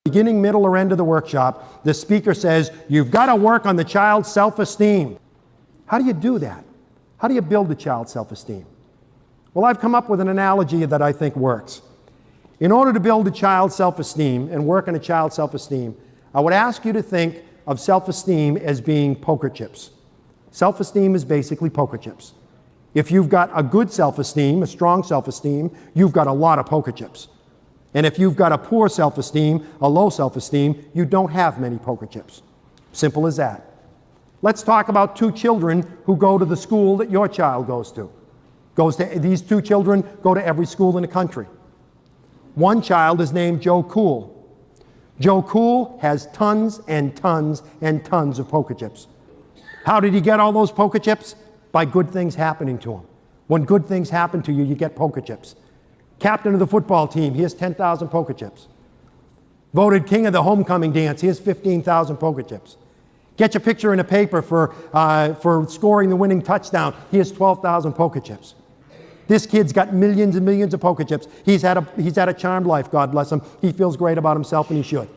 beginning, middle, or end of the workshop, the speaker says, you've got to work on the child's self-esteem. How do you do that? How do you build the child's self-esteem? Well, I've come up with an analogy that I think works. In order to build a child's self-esteem and work on a child's self-esteem, I would ask you to think of self-esteem as being poker chips. Self-esteem is basically poker chips. If you've got a good self-esteem, a strong self-esteem, you've got a lot of poker chips. And if you've got a poor self-esteem, a low self-esteem, you don't have many poker chips. Simple as that. Let's talk about two children who go to the school that your child goes to. These two children go to every school in the country. One child is named Joe Cool. Joe Cool has tons and tons and tons of poker chips. How did he get all those poker chips? By good things happening to him. When good things happen to you, you get poker chips. Captain of the football team, he has 10,000 poker chips. Voted king of the homecoming dance, he has 15,000 poker chips. Get your picture in a paper for scoring the winning touchdown, he has 12,000 poker chips. This kid's got millions and millions of poker chips. He's had a charmed life, God bless him. He feels great about himself, and he should.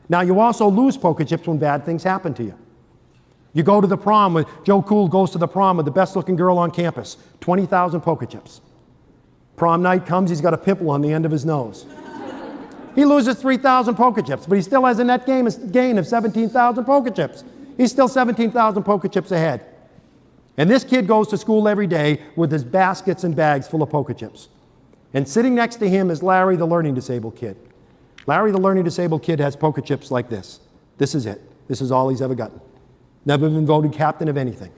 Now, you also lose poker chips when bad things happen to you. You go to the prom, Joe Cool goes to the prom with the best looking girl on campus, 20,000 poker chips. Prom night comes, he's got a pimple on the end of his nose. He loses 3,000 poker chips, but he still has a net gain of 17,000 poker chips. He's still 17,000 poker chips ahead. And this kid goes to school every day with his baskets and bags full of poker chips. And sitting next to him is Larry, the learning disabled kid. Larry, the learning disabled kid, has poker chips like this. This is it. This is all he's ever gotten. Never been voted captain of anything.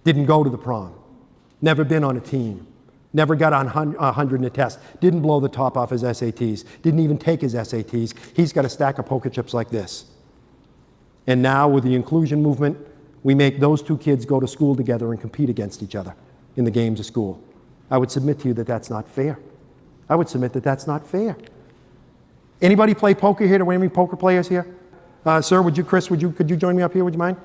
Didn't go to the prom. Never been on a team. Never got on 100 in a test. Didn't blow the top off his SATs. Didn't even take his SATs. He's got a stack of poker chips like this. And now with the inclusion movement, we make those two kids go to school together and compete against each other in the games of school. I would submit to you that that's not fair. I would submit that that's not fair. Anybody play poker here? Do we have any poker players here? Sir, Chris, could you join me up here? Would you mind?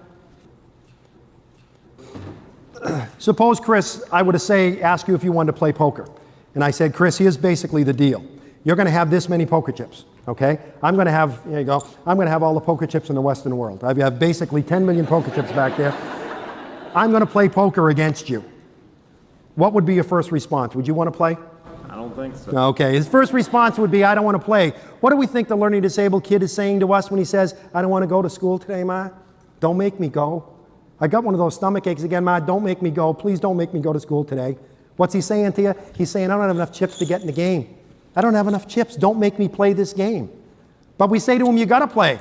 Suppose, Chris, I were to ask you if you wanted to play poker. And I said, Chris, here's basically the deal. You're going to have this many poker chips, okay? I'm going to have, here you go, I'm going to have all the poker chips in the Western world. I have basically 10 million poker chips back there. I'm going to play poker against you. What would be your first response? Would you want to play? I don't think so. Okay, his first response would be, I don't want to play. What do we think the learning disabled kid is saying to us when he says, I don't want to go to school today, Ma? Don't make me go. I got one of those stomach aches again, Ma, don't make me go. Please don't make me go to school today. What's he saying to you? He's saying, I don't have enough chips to get in the game. I don't have enough chips. Don't make me play this game. But we say to him, you got to play.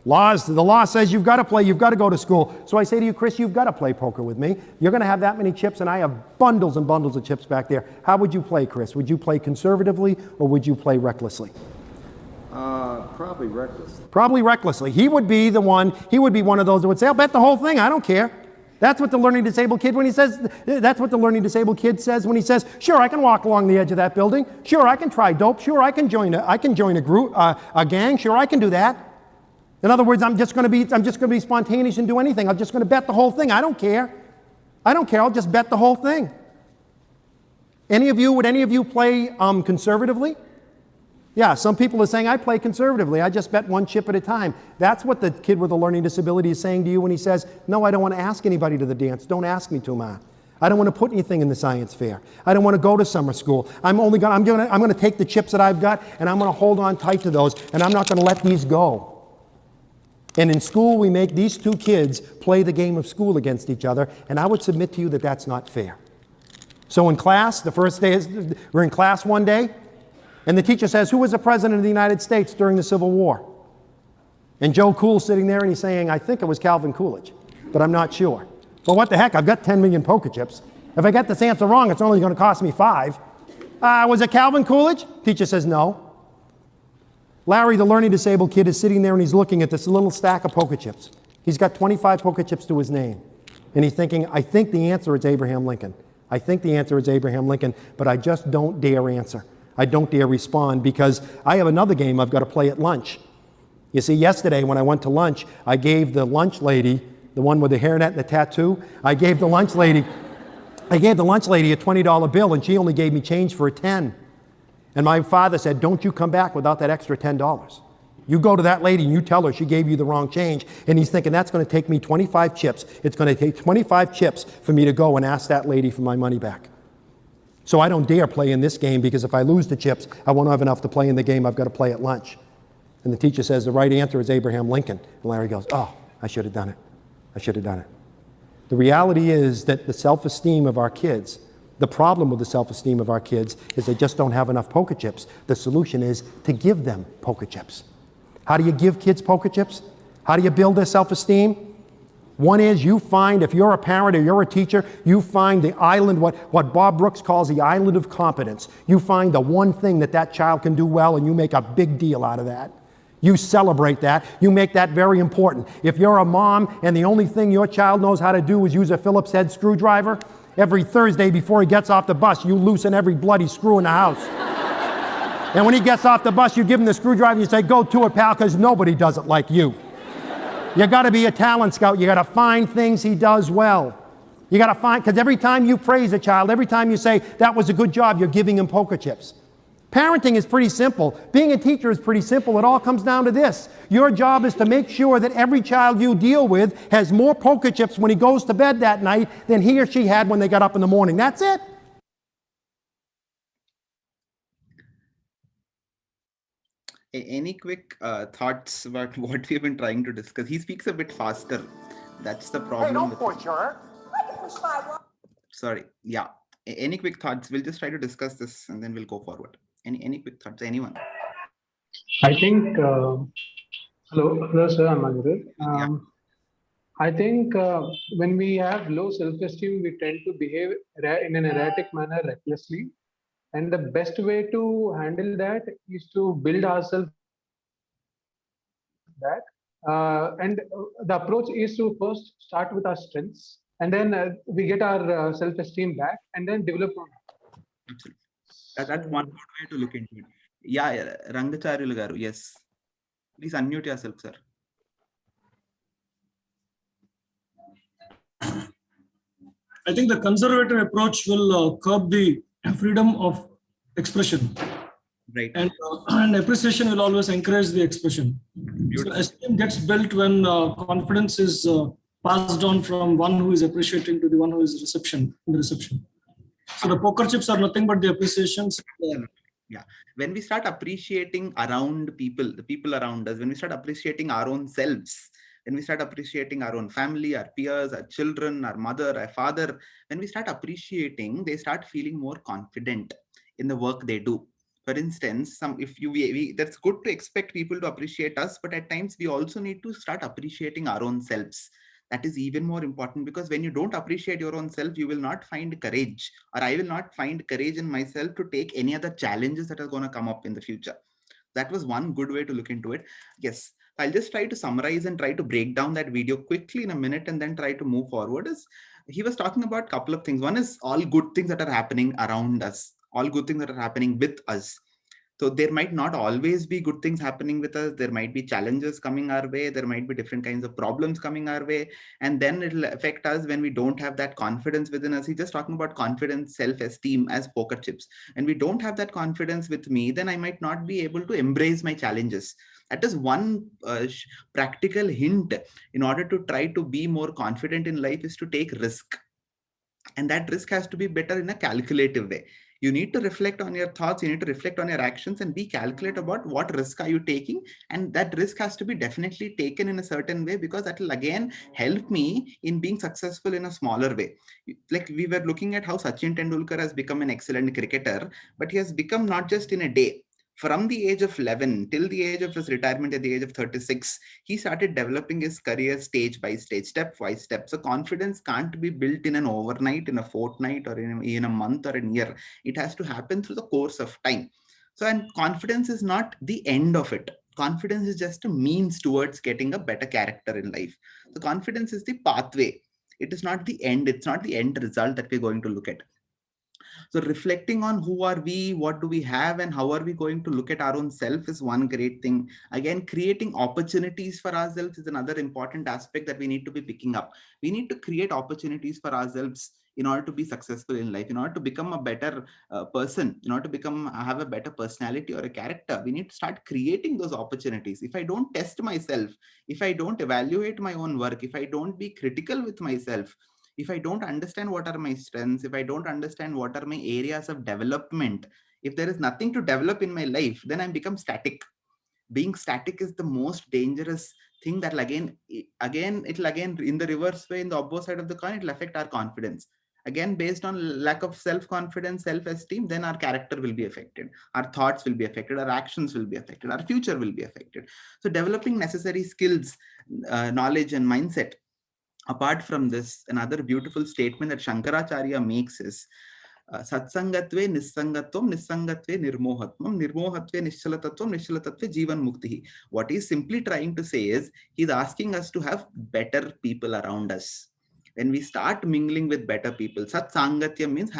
The law says you've got to play, you've got to go to school. So I say to you, Chris, you've got to play poker with me. You're going to have that many chips, and I have bundles and bundles of chips back there. How would you play, Chris? Would you play conservatively, or would you play recklessly? Probably recklessly. Probably recklessly. He would be one of those that would say, I'll bet the whole thing, I don't care. That's what the learning disabled kid that's what the learning disabled kid says when he says, sure, I can walk along the edge of that building. Sure, I can try dope. Sure, I can join a group, a gang. Sure, I can do that. In other words, I'm just going to be spontaneous and do anything. I'm just going to bet the whole thing. I don't care. I'll just bet the whole thing. Would any of you play conservatively? Yeah, some people are saying, I play conservatively. I just bet one chip at a time. That's what the kid with a learning disability is saying to you when he says, no, I don't want to ask anybody to the dance. Don't ask me to, Ma. I don't want to put anything in the science fair. I don't want to go to summer school. I'm going to take the chips that I've got, and I'm going to hold on tight to those, and I'm not going to let these go. And in school, we make these two kids play the game of school against each other, and I would submit to you that that's not fair. So in class, the first day we're in class one day, and the teacher says, who was the president of the United States during the Civil War? And Joe Cool's sitting there and he's saying, I think it was Calvin Coolidge, but I'm not sure. Well, what the heck? I've got 10 million poker chips. If I get this answer wrong, it's only going to cost me 5. Was it Calvin Coolidge? Teacher says no. Larry, the learning disabled kid, is sitting there and he's looking at this little stack of poker chips. He's got 25 poker chips to his name. And he's thinking, I think the answer is Abraham Lincoln. I think the answer is Abraham Lincoln, but I just don't dare answer. I don't dare respond because I have another game I've got to play at lunch. You see, yesterday when I went to lunch, I gave the lunch lady, the one with the hairnet and the tattoo, I gave the lunch lady a $20 bill, and she only gave me change for a 10. And my father said, don't you come back without that extra $10. You go to that lady and you tell her she gave you the wrong change. And he's thinking, that's going to take me 25 chips. It's going to take 25 chips for me to go and ask that lady for my money back. So I don't dare play in this game because if I lose the chips, I won't have enough to play in the game I've got to play at lunch. And the teacher says the right answer is Abraham Lincoln. And Larry goes, oh, I should have done it. I should have done it. The reality is that the self-esteem of our kids, the problem with the self-esteem of our kids is they just don't have enough poker chips. The solution is to give them poker chips. How do you give kids poker chips? How do you build their self-esteem? One is you find, if you're a parent or you're a teacher, you find the island, what Bob Brooks calls the island of competence. You find the one thing that child can do well and you make a big deal out of that. You celebrate that. You make that very important. If you're a mom and the only thing your child knows how to do is use a Phillips head screwdriver, every Thursday before he gets off the bus, you loosen every bloody screw in the house. And when he gets off the bus, you give him the screwdriver and you say, go to it, pal, because nobody does it like you. You got to be a talent scout. You got to find things he does well. You got to find, because every time you praise a child, every time you say, that was a good job, you're giving him poker chips. Parenting is pretty simple. Being a teacher is pretty simple. It all comes down to this. Your job is to make sure that every child you deal with has more poker chips when he goes to bed that night than he or she had when they got up in the morning. That's it. Any quick thoughts about what we've been trying to discuss? He speaks a bit faster. That's the problem. Hey, don't point your. I can push my one. Sorry. Yeah. Any quick thoughts? We'll just try to discuss this and then we'll go forward. Any quick thoughts? Anyone? I think. Hello, sir. I'm Anirudh. I think when we have low self-esteem, we tend to behave in an erratic manner, recklessly. And the best way to handle that is to build ourselves back. And the approach is to first start with our strengths, and then we get our self-esteem back, and then develop on it. Absolutely. That's one good way to look into it. Yeah, Rangacharyalu garu, yes. Please unmute yourself, sir. I think the conservative approach will curb the freedom of expression. Right. And appreciation will always encourage the expression. So esteem gets built when confidence is passed on from one who is appreciating to the one who is in the reception. So the poker chips are nothing but the appreciations. Yeah. When we start appreciating around people, the people around us, when we start appreciating our own selves, when we start appreciating our own family, our peers, our children, our mother, our father, when we start appreciating, they start feeling more confident in the work they do. For instance, that's good to expect people to appreciate us, but at times we also need to start appreciating our own selves. That is even more important, because when you don't appreciate your own self, you will not find courage, or I will not find courage in myself to take any other challenges that are going to come up in the future. That was one good way to look into it. Yes, I'll just try to summarize and try to break down that video quickly in a minute and then try to move forward. He was talking about a couple of things. One is all good things that are happening around us, all good things that are happening with us. So there might not always be good things happening with us. There might be challenges coming our way. There might be different kinds of problems coming our way. And then it'll affect us when we don't have that confidence within us. He's just talking about confidence, self-esteem as poker chips. And we don't have that confidence with me, then I might not be able to embrace my challenges. That is one practical hint in order to try to be more confident in life, is to take risk. And that risk has to be better in a calculative way. You need to reflect on your thoughts, you need to reflect on your actions and be calculate about what risk are you taking. And that risk has to be definitely taken in a certain way, because that will again help me in being successful in a smaller way. Like we were looking at how Sachin Tendulkar has become an excellent cricketer, but he has become not just in a day. From the age of 11 till the age of his retirement at the age of 36, he started developing his career stage by stage, step by step. So confidence can't be built in an overnight, in a fortnight, or in a month or a year. It has to happen through the course of time. So, and confidence is not the end of it. Confidence is just a means towards getting a better character in life. So confidence is the pathway. It is not the end. It's not the end result that we're going to look at. So reflecting on who are we, what do we have, and how are we going to look at our own self is one great thing. Again, creating opportunities for ourselves is another important aspect that we need to be picking up. We need to create opportunities for ourselves in order to be successful in life, in order to become a better person, in order to have a better personality or a character. We need to start creating those opportunities. If I don't test myself, if I don't evaluate my own work, if I don't be critical with myself, if I don't understand what are my strengths, if I don't understand what are my areas of development, if there is nothing to develop in my life, then I become static. Being static is the most dangerous thing. That it'll again in the reverse way, in the opposite side of the coin, it'll affect our confidence. Again, based on lack of self-confidence, self-esteem, then our character will be affected. Our thoughts will be affected. Our actions will be affected. Our future will be affected. So developing necessary skills, knowledge and mindset. Apart from this, another beautiful statement that Shankaracharya makes is Satsangatve Nissangatvam, Nissangatve Nirmohatvam, Nirmohatve Nishchalatatvam, Nishchalatatve Jivan Mukti. What he's simply trying to say is, he's asking us to have better people around us. When we start mingling with better people, Satsangatya means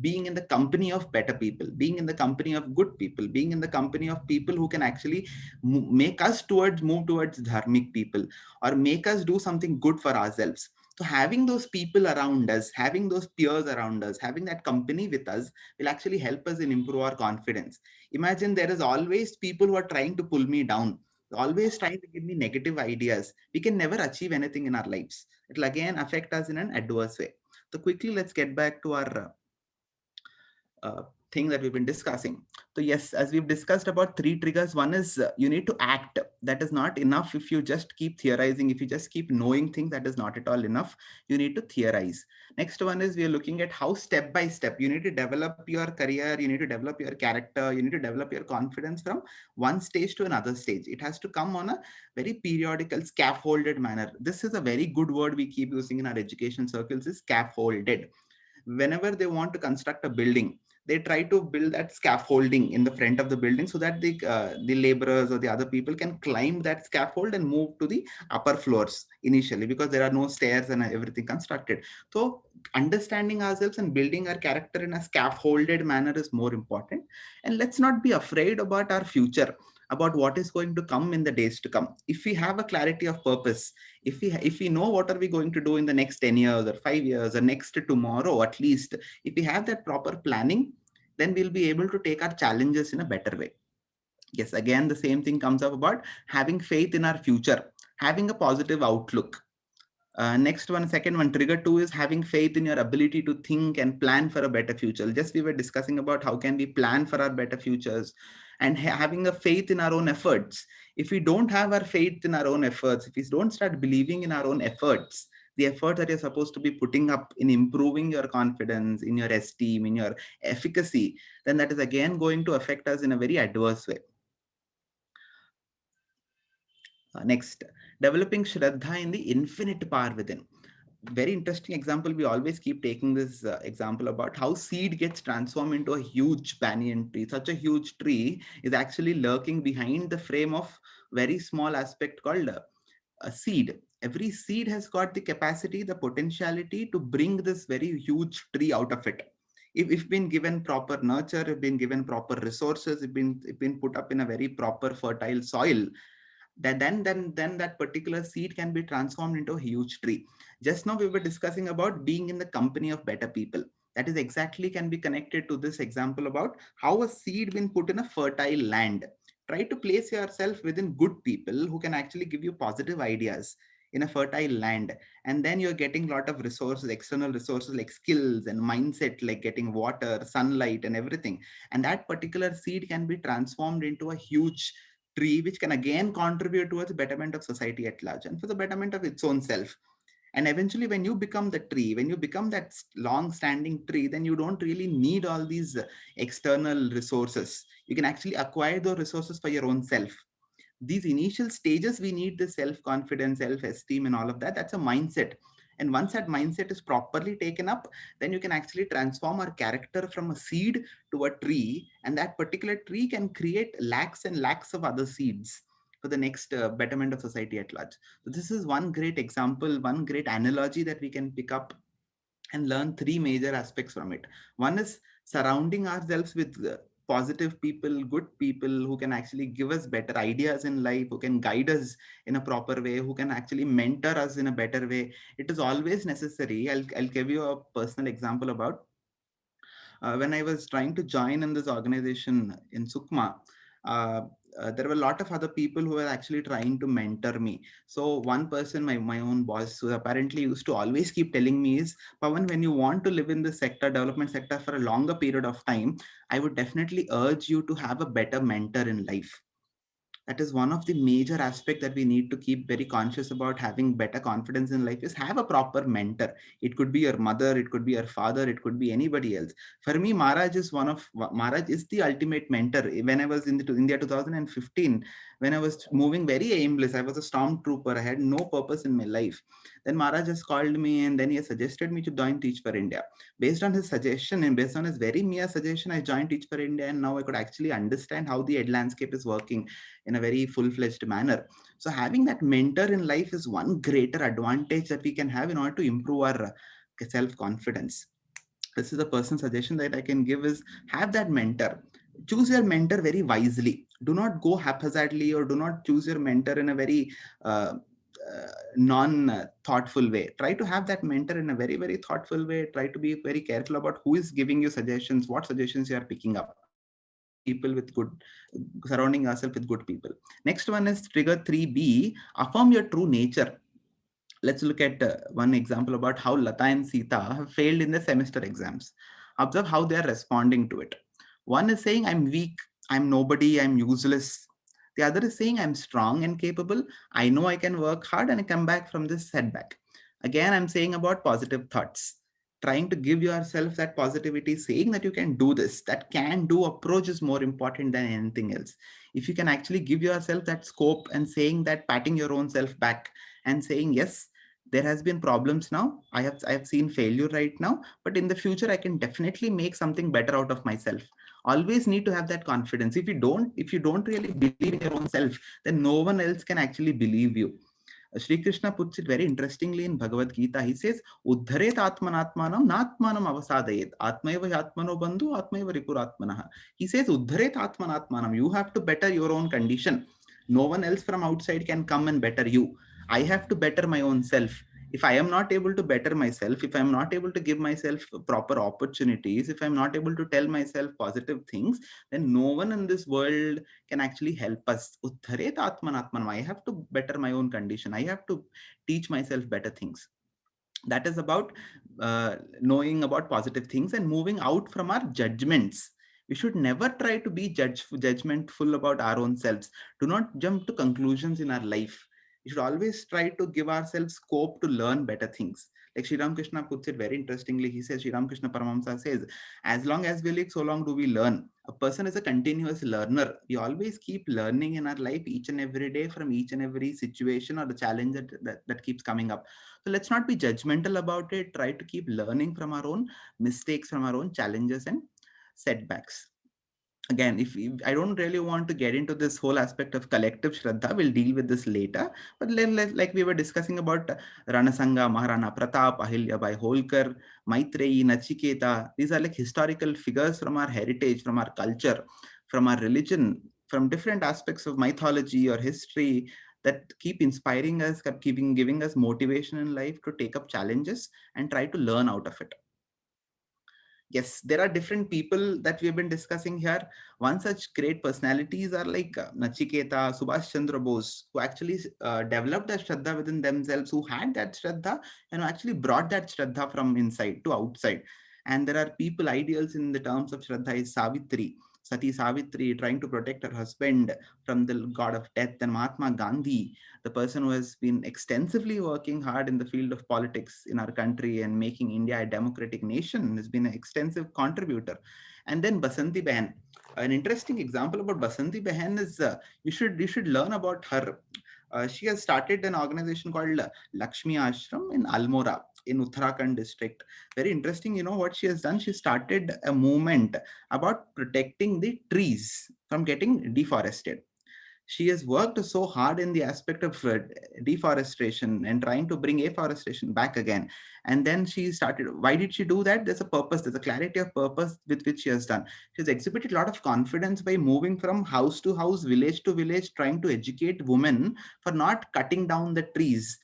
being in the company of better people, being in the company of good people, being in the company of people who can actually make us move towards dharmic people, or make us do something good for ourselves. So having those people around us, having those peers around us, having that company with us will actually help us in improve our confidence. Imagine there is always people who are trying to pull me down, always trying to give me negative ideas. We can never achieve anything in our lives. It will again affect us in an adverse way. So quickly, let's get back to our thing that we've been discussing. So yes, as we've discussed about 3 triggers, one is you need to act. That is not enough if you just keep theorizing. If you just keep knowing things, that is not at all enough. You need to theorize. Next one is we are looking at how step by step you need to develop your career, you need to develop your character, you need to develop your confidence from one stage to another stage. It has to come on a very periodical, scaffolded manner. This is a very good word we keep using in our education circles, is scaffolded. Whenever they want to construct a building, they try to build that scaffolding in the front of the building so that the laborers or the other people can climb that scaffold and move to the upper floors initially, because there are no stairs and everything constructed. So understanding ourselves and building our character in a scaffolded manner is more important. And let's not be afraid about our future, about what is going to come in the days to come. If we have a clarity of purpose, if we know what are we going to do in the next 10 years or 5 years or next tomorrow, at least if we have that proper planning, then we'll be able to take our challenges in a better way. Yes, again, the same thing comes up about having faith in our future, having a positive outlook. Next one, second one, trigger 2 is having faith in your ability to think and plan for a better future. Just we were discussing about how can we plan for our better futures, and having a faith in our own efforts. If we don't have our faith in our own efforts, if we don't start believing in our own efforts, the effort that you're supposed to be putting up in improving your confidence, in your esteem, in your efficacy, then that is again going to affect us in a very adverse way. Next, developing Shraddha in the infinite power within. Very interesting example. We always keep taking this example about how seed gets transformed into a huge banyan tree. Such a huge tree is actually lurking behind the frame of very small aspect called a seed. Every seed has got the capacity, the potentiality to bring this very huge tree out of it. If been given proper nurture, if been given proper resources, if been put up in a very proper fertile soil, then that particular seed can be transformed into a huge tree. Just now we were discussing about being in the company of better people. That is exactly can be connected to this example about how a seed been put in a fertile land. Try to place yourself within good people who can actually give you positive ideas in a fertile land, and then you're getting a lot of resources, external resources like skills and mindset, like getting water, sunlight and everything, and that particular seed can be transformed into a huge tree, which can again contribute towards the betterment of society at large and for the betterment of its own self. And eventually, when you become the tree, when you become that long-standing tree, then you don't really need all these external resources. You can actually acquire those resources for your own self. These initial stages, we need the self-confidence, self-esteem and all of that. That's a mindset. And once that mindset is properly taken up, then you can actually transform our character from a seed to a tree. And that particular tree can create lakhs and lakhs of other seeds for the next betterment of society at large. So this is one great example, one great analogy that we can pick up and learn 3 major aspects from it. One is surrounding ourselves with positive people, good people who can actually give us better ideas in life, who can guide us in a proper way, who can actually mentor us in a better way. It is always necessary. I'll give you a personal example about when I was trying to join in this organization in Sukma. There were a lot of other people who were actually trying to mentor me. So one person, my own boss, who apparently used to always keep telling me is, Pawan, when you want to live in the sector, development sector for a longer period of time, I would definitely urge you to have a better mentor in life. That is one of the major aspects that we need to keep very conscious about having better confidence in life, is have a proper mentor. It could be your mother, it could be your father, it could be anybody else. For me, Maharaj is the ultimate mentor. When I was in India 2015, when I was moving very aimless, I was a stormtrooper, I had no purpose in my life. Then Maharaj has called me and then he has suggested me to join Teach for India. Based on his suggestion and based on his very mere suggestion, I joined Teach for India, and now I could actually understand how the ed landscape is working in a very full-fledged manner. So having that mentor in life is one greater advantage that we can have in order to improve our self-confidence. This is a personal suggestion that I can give, is have that mentor. Choose your mentor very wisely. Do not go haphazardly, or do not choose your mentor in a very non-thoughtful way. Try to have that mentor in a very, very thoughtful way. Try to be very careful about who is giving you suggestions, what suggestions you are picking up. People with good, surrounding ourselves with good people. Next one is trigger 3B, affirm your true nature. Let's look at one example about how Lata and Sita have failed in their semester exams. Observe how they are responding to it. One is saying I'm weak, I'm nobody, I'm useless. The other is saying I'm strong and capable. I know I can work hard and come back from this setback. Again, I'm saying about positive thoughts. Trying to give yourself that positivity, saying that you can do this, that can do approach is more important than anything else. If you can actually give yourself that scope and saying that, patting your own self back and saying, yes, there has been problems now. I have seen failure right now, but in the future, I can definitely make something better out of myself. Always need to have that confidence. If you don't really believe in your own self, then no one else can actually believe you. Sri Krishna puts it very interestingly in Bhagavad Gita. He says, Uddharet atmanatmanam natmanam avasadayet. Atmaiva atmano bandhu atmaiva ripuratmanah. He says, Uddharet atmanatmanam. You have to better your own condition. No one else from outside can come and better you. I have to better my own self. If I am not able to better myself, if I'm not able to give myself proper opportunities, if I'm not able to tell myself positive things, then no one in this world can actually help us. Uddharet atmanatmanam. I have to better my own condition. I have to teach myself better things. That is about knowing about positive things and moving out from our judgments. We should never try to be judgmentful about our own selves. Do not jump to conclusions in our life. We should always try to give ourselves scope to learn better things. Like Sri Ramakrishna puts it very interestingly. He says, Sri Ramakrishna Paramahamsa says, as long as we live, so long do we learn. A person is a continuous learner. We always keep learning in our life each and every day from each and every situation or the challenge that keeps coming up. So let's not be judgmental about it. Try to keep learning from our own mistakes, from our own challenges and setbacks. Again, if I don't really want to get into this whole aspect of collective Shraddha, we'll deal with this later. But like we were discussing about Ranasanga, Maharana Pratap, Ahilyabai Holkar, Maitreyi, Nachiketa, these are like historical figures from our heritage, from our culture, from our religion, from different aspects of mythology or history that keep inspiring us, giving us motivation in life to take up challenges and try to learn out of it. Yes, there are different people that we have been discussing here. One such great personalities are like Nachiketa, Subhash Chandra Bose, who actually developed that Shraddha within themselves, who had that Shraddha and who actually brought that Shraddha from inside to outside. And there are people, ideals in the terms of Shraddha is Savitri, Sati Savitri, trying to protect her husband from the god of death, and Mahatma Gandhi, the person who has been extensively working hard in the field of politics in our country and making India a democratic nation, has been an extensive contributor. And then Basanti Behan. An interesting example about Basanti Behan is you should learn about her. She has started an organization called Lakshmi Ashram in Almora in Uttarakhand district. Very interesting. You know what she has done? She started a movement about protecting the trees from getting deforested. She has worked so hard in the aspect of deforestation and trying to bring afforestation back again. And then she started, why did she do that? There's a purpose, there's a clarity of purpose with which she has done. She has exhibited a lot of confidence by moving from house to house, village to village, trying to educate women for not cutting down the trees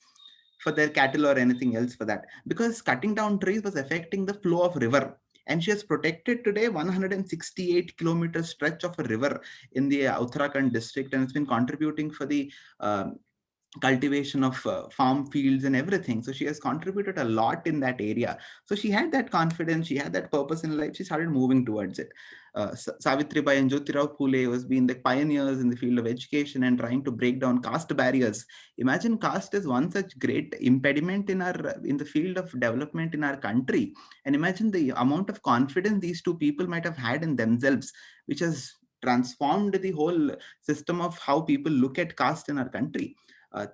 for their cattle or anything else for that. Because cutting down trees was affecting the flow of river. And she has protected today 168 kilometer stretch of a river in the Uttarakhand district, and it's been contributing for the cultivation of farm fields and everything. So she has contributed a lot in that area. So she had that confidence, she had that purpose in life, she started moving towards it. Savitribai and Jyotirao Phule has been the pioneers in the field of education and trying to break down caste barriers. Imagine caste is one such great impediment in the field of development in our country. And imagine the amount of confidence these two people might have had in themselves, which has transformed the whole system of how people look at caste in our country.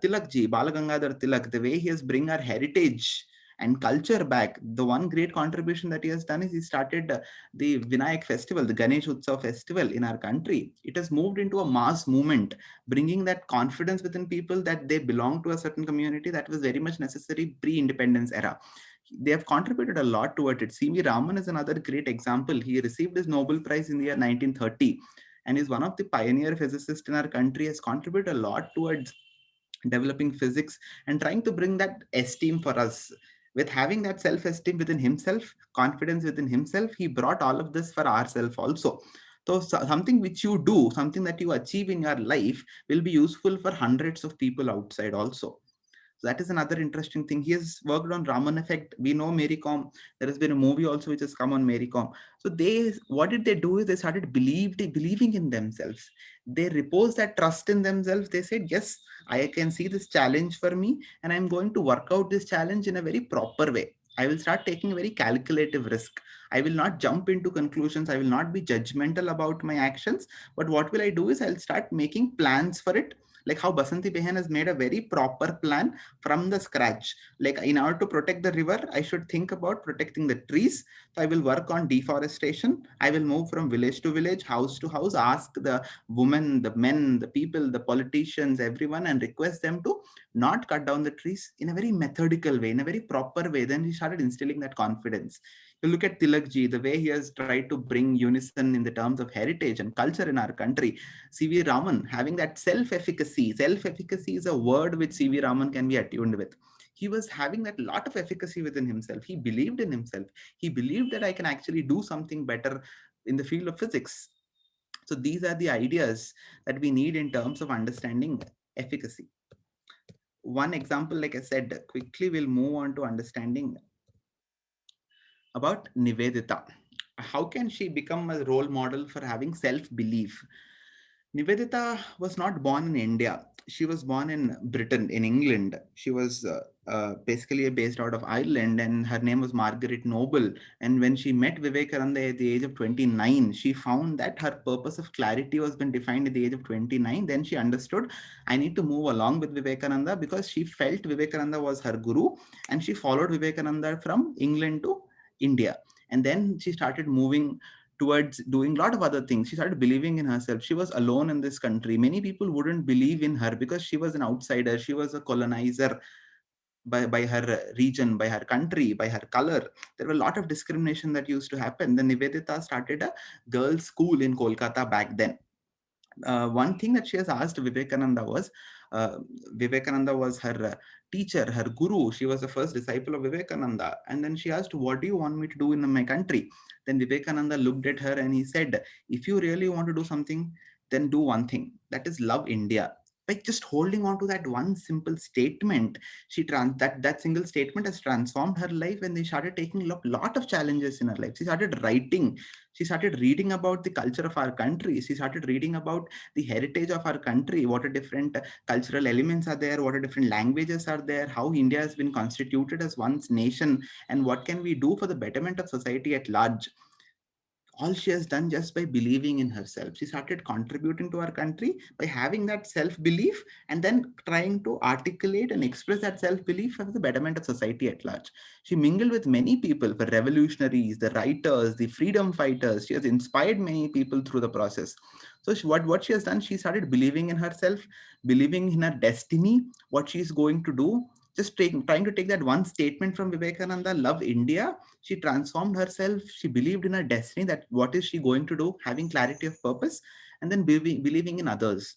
Tilak ji, Balagangadhar Tilak, the way he has bring our heritage and culture back, the one great contribution that he has done is he started the Vinayak festival, the Ganesh Utsav festival in our country. It has moved into a mass movement, bringing that confidence within people that they belong to a certain community that was very much necessary pre-independence era. They have contributed a lot towards it. C.V. Raman is another great example. He received his Nobel Prize in the year 1930 and is one of the pioneer physicists in our country, has contributed a lot towards developing physics and trying to bring that esteem for us. With having that self-esteem within himself, confidence within himself, he brought all of this for ourselves also. So something which you do, something that you achieve in your life will be useful for hundreds of people outside also. So that is another interesting thing. He has worked on Raman Effect. We know Mary Kom. There has been a movie also which has come on Mary Kom. So what did they do is they started believing in themselves. They reposed that trust in themselves. They said, yes, I can see this challenge for me, and I'm going to work out this challenge in a very proper way. I will start taking a very calculative risk. I will not jump into conclusions. I will not be judgmental about my actions. But what will I do is I'll start making plans for it. Like how Basanti Behan has made a very proper plan from the scratch. Like in order to protect the river, I should think about protecting the trees. So I will work on deforestation. I will move from village to village, house to house, ask the women, the men, the people, the politicians, everyone, and request them to not cut down the trees in a very methodical way, in a very proper way. Then he started instilling that confidence. You look at Tilakji, the way he has tried to bring unison in the terms of heritage and culture in our country. C.V. Raman having that self-efficacy. Self-efficacy is a word which C.V. Raman can be attuned with. He was having that lot of efficacy within himself. He believed in himself. He believed that I can actually do something better in the field of physics. So these are the ideas that we need in terms of understanding efficacy. One example, like I said, quickly we'll move on to understanding about Nivedita. How can she become a role model for having self-belief? Nivedita was not born in India. She was born in Britain, in England. She was basically based out of Ireland, and her name was Margaret Noble. And when she met Vivekananda at the age of 29, she found that her purpose of clarity was been defined at the age of 29. Then she understood, I need to move along with Vivekananda, because she felt Vivekananda was her guru, and she followed Vivekananda from England to India. And then she started moving towards doing a lot of other things. She started believing in herself. She was alone in this country. Many people wouldn't believe in her because she was an outsider. She was a colonizer by her region, by her country, by her color. There were a lot of discrimination that used to happen. Then Nivedita started a girls' school in Kolkata back then. One thing that she has asked Vivekananda was, Vivekananda was her teacher, her guru. She was the first disciple of Vivekananda. And then she asked, what do you want me to do in my country? Then Vivekananda looked at her and he said, if you really want to do something, then do one thing. That is love India. By just holding on to that one simple statement, that single statement has transformed her life, and they started taking a lot of challenges in her life. She started writing. She started reading about the culture of our country. She started reading about the heritage of our country, what are different cultural elements are there, what are different languages are there, how India has been constituted as one nation, and what can we do for the betterment of society at large. All she has done just by believing in herself. She started contributing to our country by having that self-belief and then trying to articulate and express that self-belief for the betterment of society at large. She mingled with many people, the revolutionaries, the writers, the freedom fighters. She has inspired many people through the process. So what she has done, she started believing in herself, believing in her destiny, what she is going to do. Just trying to take that one statement from Vivekananda, love India. She transformed herself. She believed in her destiny, that what is she going to do, having clarity of purpose, and then believing in others,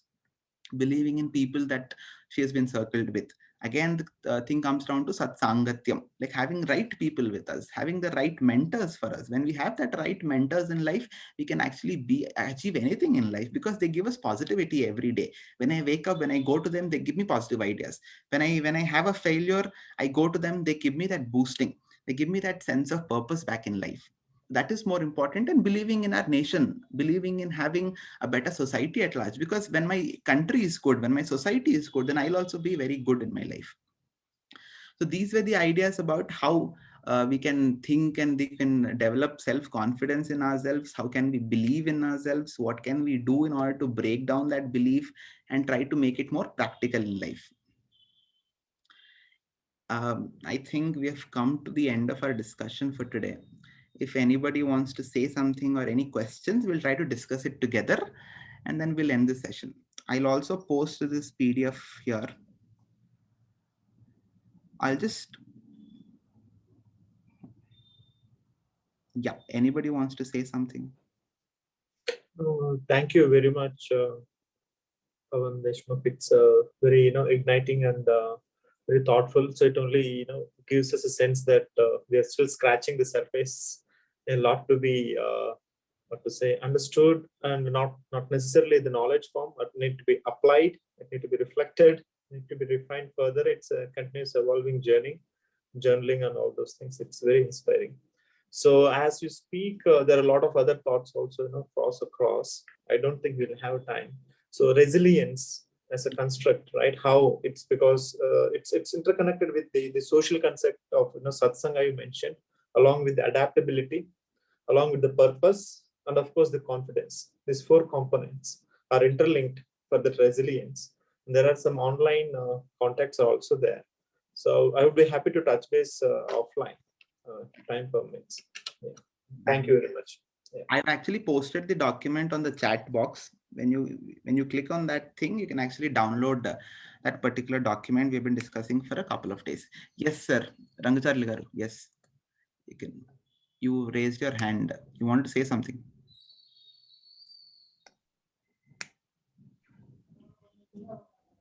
believing in people that she has been circled with. Again, the thing comes down to satsangatyam, like having right people with us, having the right mentors for us. When we have that right mentors in life, we can actually achieve anything in life, because they give us positivity every day. When I wake up, when I go to them, they give me positive ideas. When I have a failure, I go to them, they give me that boosting. They give me that sense of purpose back in life. That is more important, and believing in our nation, believing in having a better society at large. Because when my country is good, when my society is good, then I'll also be very good in my life. So these were the ideas about how we can think and we can develop self-confidence in ourselves. How can we believe in ourselves? What can we do in order to break down that belief and try to make it more practical in life? I think we have come to the end of our discussion for today. If anybody wants to say something or any questions, we'll try to discuss it together, and then we'll end the session. I'll also post this PDF here. I'll just, yeah, anybody wants to say something? Thank you very much, Pawan Deshmukh. It's very igniting and very thoughtful. So it only gives us a sense that we are still scratching the surface. A lot to be what to say, understood, and not necessarily the knowledge form, but need to be applied, it need to be reflected, need to be refined further. It's a continuous evolving journey, journaling and all those things. It's very inspiring. So as you speak, there are a lot of other thoughts also, cross across. I don't think we'll have time. So resilience as a construct, right? How it's because it's interconnected with the social concept of satsanga you mentioned, along with the adaptability, along with the purpose, and of course the confidence. These four components are interlinked for the resilience. And there are some online contacts are also there. So I would be happy to touch base offline. Time permits. Yeah. Thank you very much. Yeah. I've actually posted the document on the chat box. When you click on that thing, you can actually download that particular document we've been discussing for a couple of days. Yes, sir. Rangacharli garu. Yes, you can. You raised your hand. You want to say something?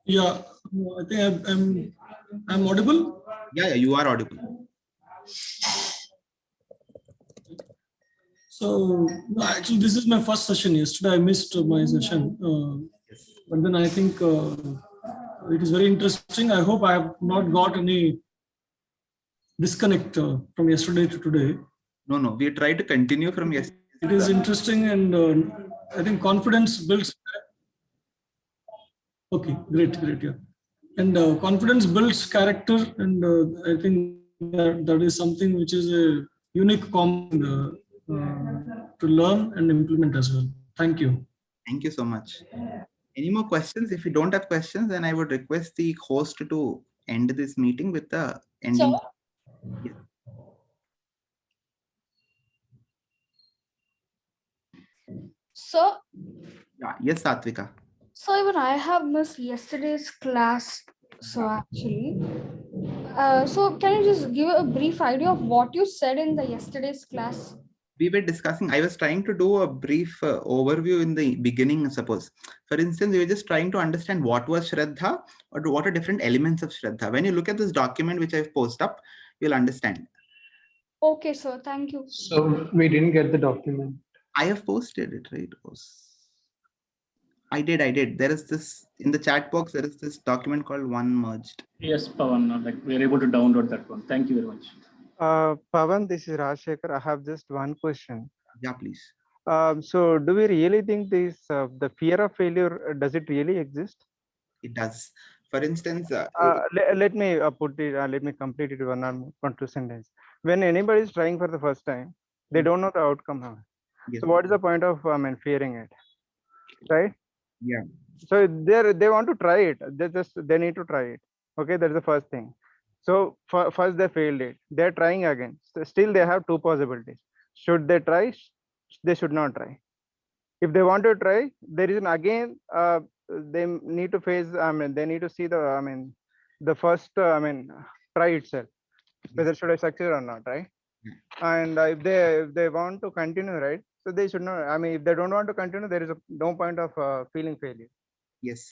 Yeah, I think I'm audible. Yeah, you are audible. So no, actually, this is my first session. Yesterday, I missed my session, but then I think it is very interesting. I hope I have not got any disconnect from yesterday to today. No, we try to continue from yesterday. It is interesting, and I think confidence builds. Okay, great, yeah. And confidence builds character, and I think that is something which is a unique common to learn and implement as well. Thank you. Thank you so much. Any more questions? If you don't have questions, then I would request the host to end this meeting with the ending. Yeah. So, Yeah. Yes, Satvika. so even I have missed yesterday's class. So actually, so can you just give a brief idea of what you said in the yesterday's class? We were discussing, I was trying to do a brief overview in the beginning, suppose. For instance, we were just trying to understand what was Shraddha or what are different elements of Shraddha. When you look at this document, which I've posted up, you'll understand. Okay, sir. Thank you. So we didn't get the document. I have posted it, right? I did. There is this, in the chat box, there is this document called One Merged. Yes, Pawan, like we are able to download that one. Thank you very much. Pawan, this is Rajshekhar. I have just one question. Yeah, please. So do we really think this, the fear of failure, does it really exist? It does. For instance, let me let me complete it one or two sentences. When anybody is trying for the first time, they don't know the outcome. Yes. So what is the point of fearing it, right? Yeah. So they want to try it. They need to try it. Okay, that's the first thing. So first they failed it. They're trying again. So still they have two possibilities. Should they try? They should not try. If they want to try, there is again they need to face. They need to see the first. Try itself. Whether should I succeed or not, right? And if they want to continue, right? So they should not. If they don't want to continue, there is no point of feeling failure. Yes.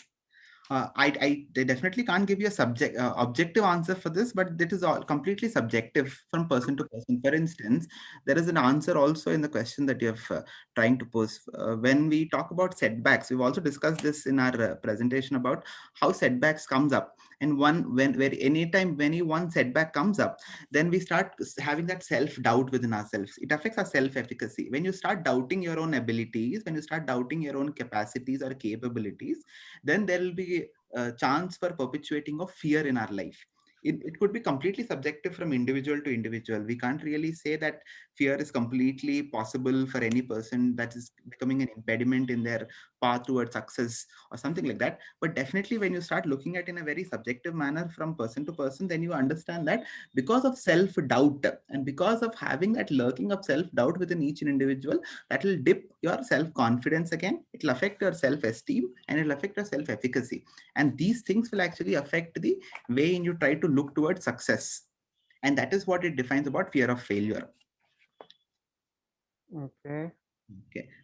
I definitely can't give you a objective answer for this, but it is all completely subjective from person to person. For instance, there is an answer also in the question that you have trying to pose. When we talk about setbacks, we've also discussed this in our presentation about how setbacks comes up. And anytime one setback comes up, then we start having that self-doubt within ourselves. It affects our self-efficacy. When you start doubting your own abilities, when you start doubting your own capacities or capabilities, then there will be a chance for perpetuating of fear in our life. It could be completely subjective from individual to individual. We can't really say that fear is completely possible for any person that is becoming an impediment in their path towards success or something like that. But definitely when you start looking at in a very subjective manner from person to person, then you understand that because of self-doubt and because of having that lurking of self-doubt within each individual, that will dip your self-confidence again. It will affect your self-esteem and it will affect your self-efficacy. And these things will actually affect the way you try to look towards success. And that is what it defines about fear of failure.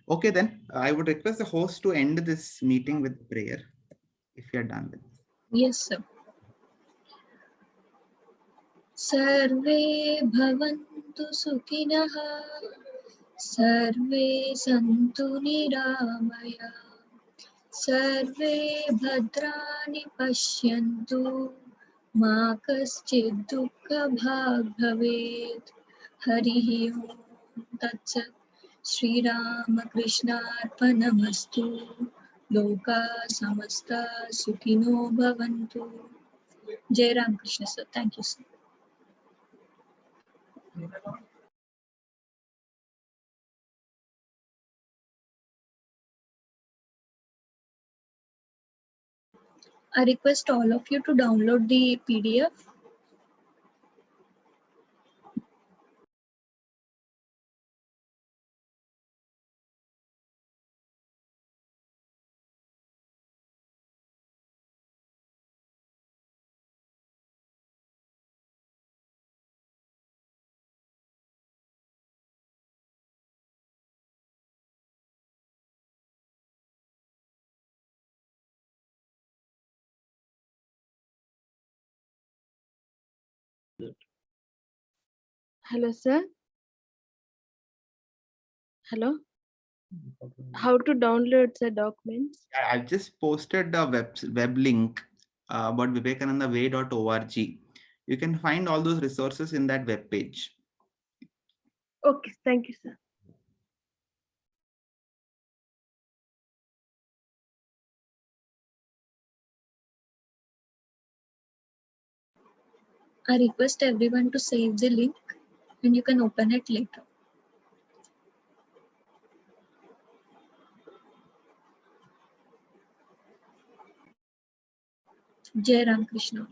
Okay, then I would request the host to end this meeting with prayer if you are done with it. Yes, sir. Sarve bhavantu sukhinah, sarve santu niramaya, सर्वे भद्राणि पश्यन्तु मा कश्चित् दुःखभाग् भवेत् हरिः ओम् तत्सत् श्रीरामकृष्णार्पणमस्तु लोकाः समस्ताः सुखिनो भवन्तु जय Ram Krishna sir thank you sir I request all of you to download the PDF. Hello, sir. Hello. How to download the documents? I've just posted the web link about vivekanandaway.org. You can find all those resources in that web page. Okay, thank you, sir. I request everyone to save the link and you can open it later. Jai Ram Krishna.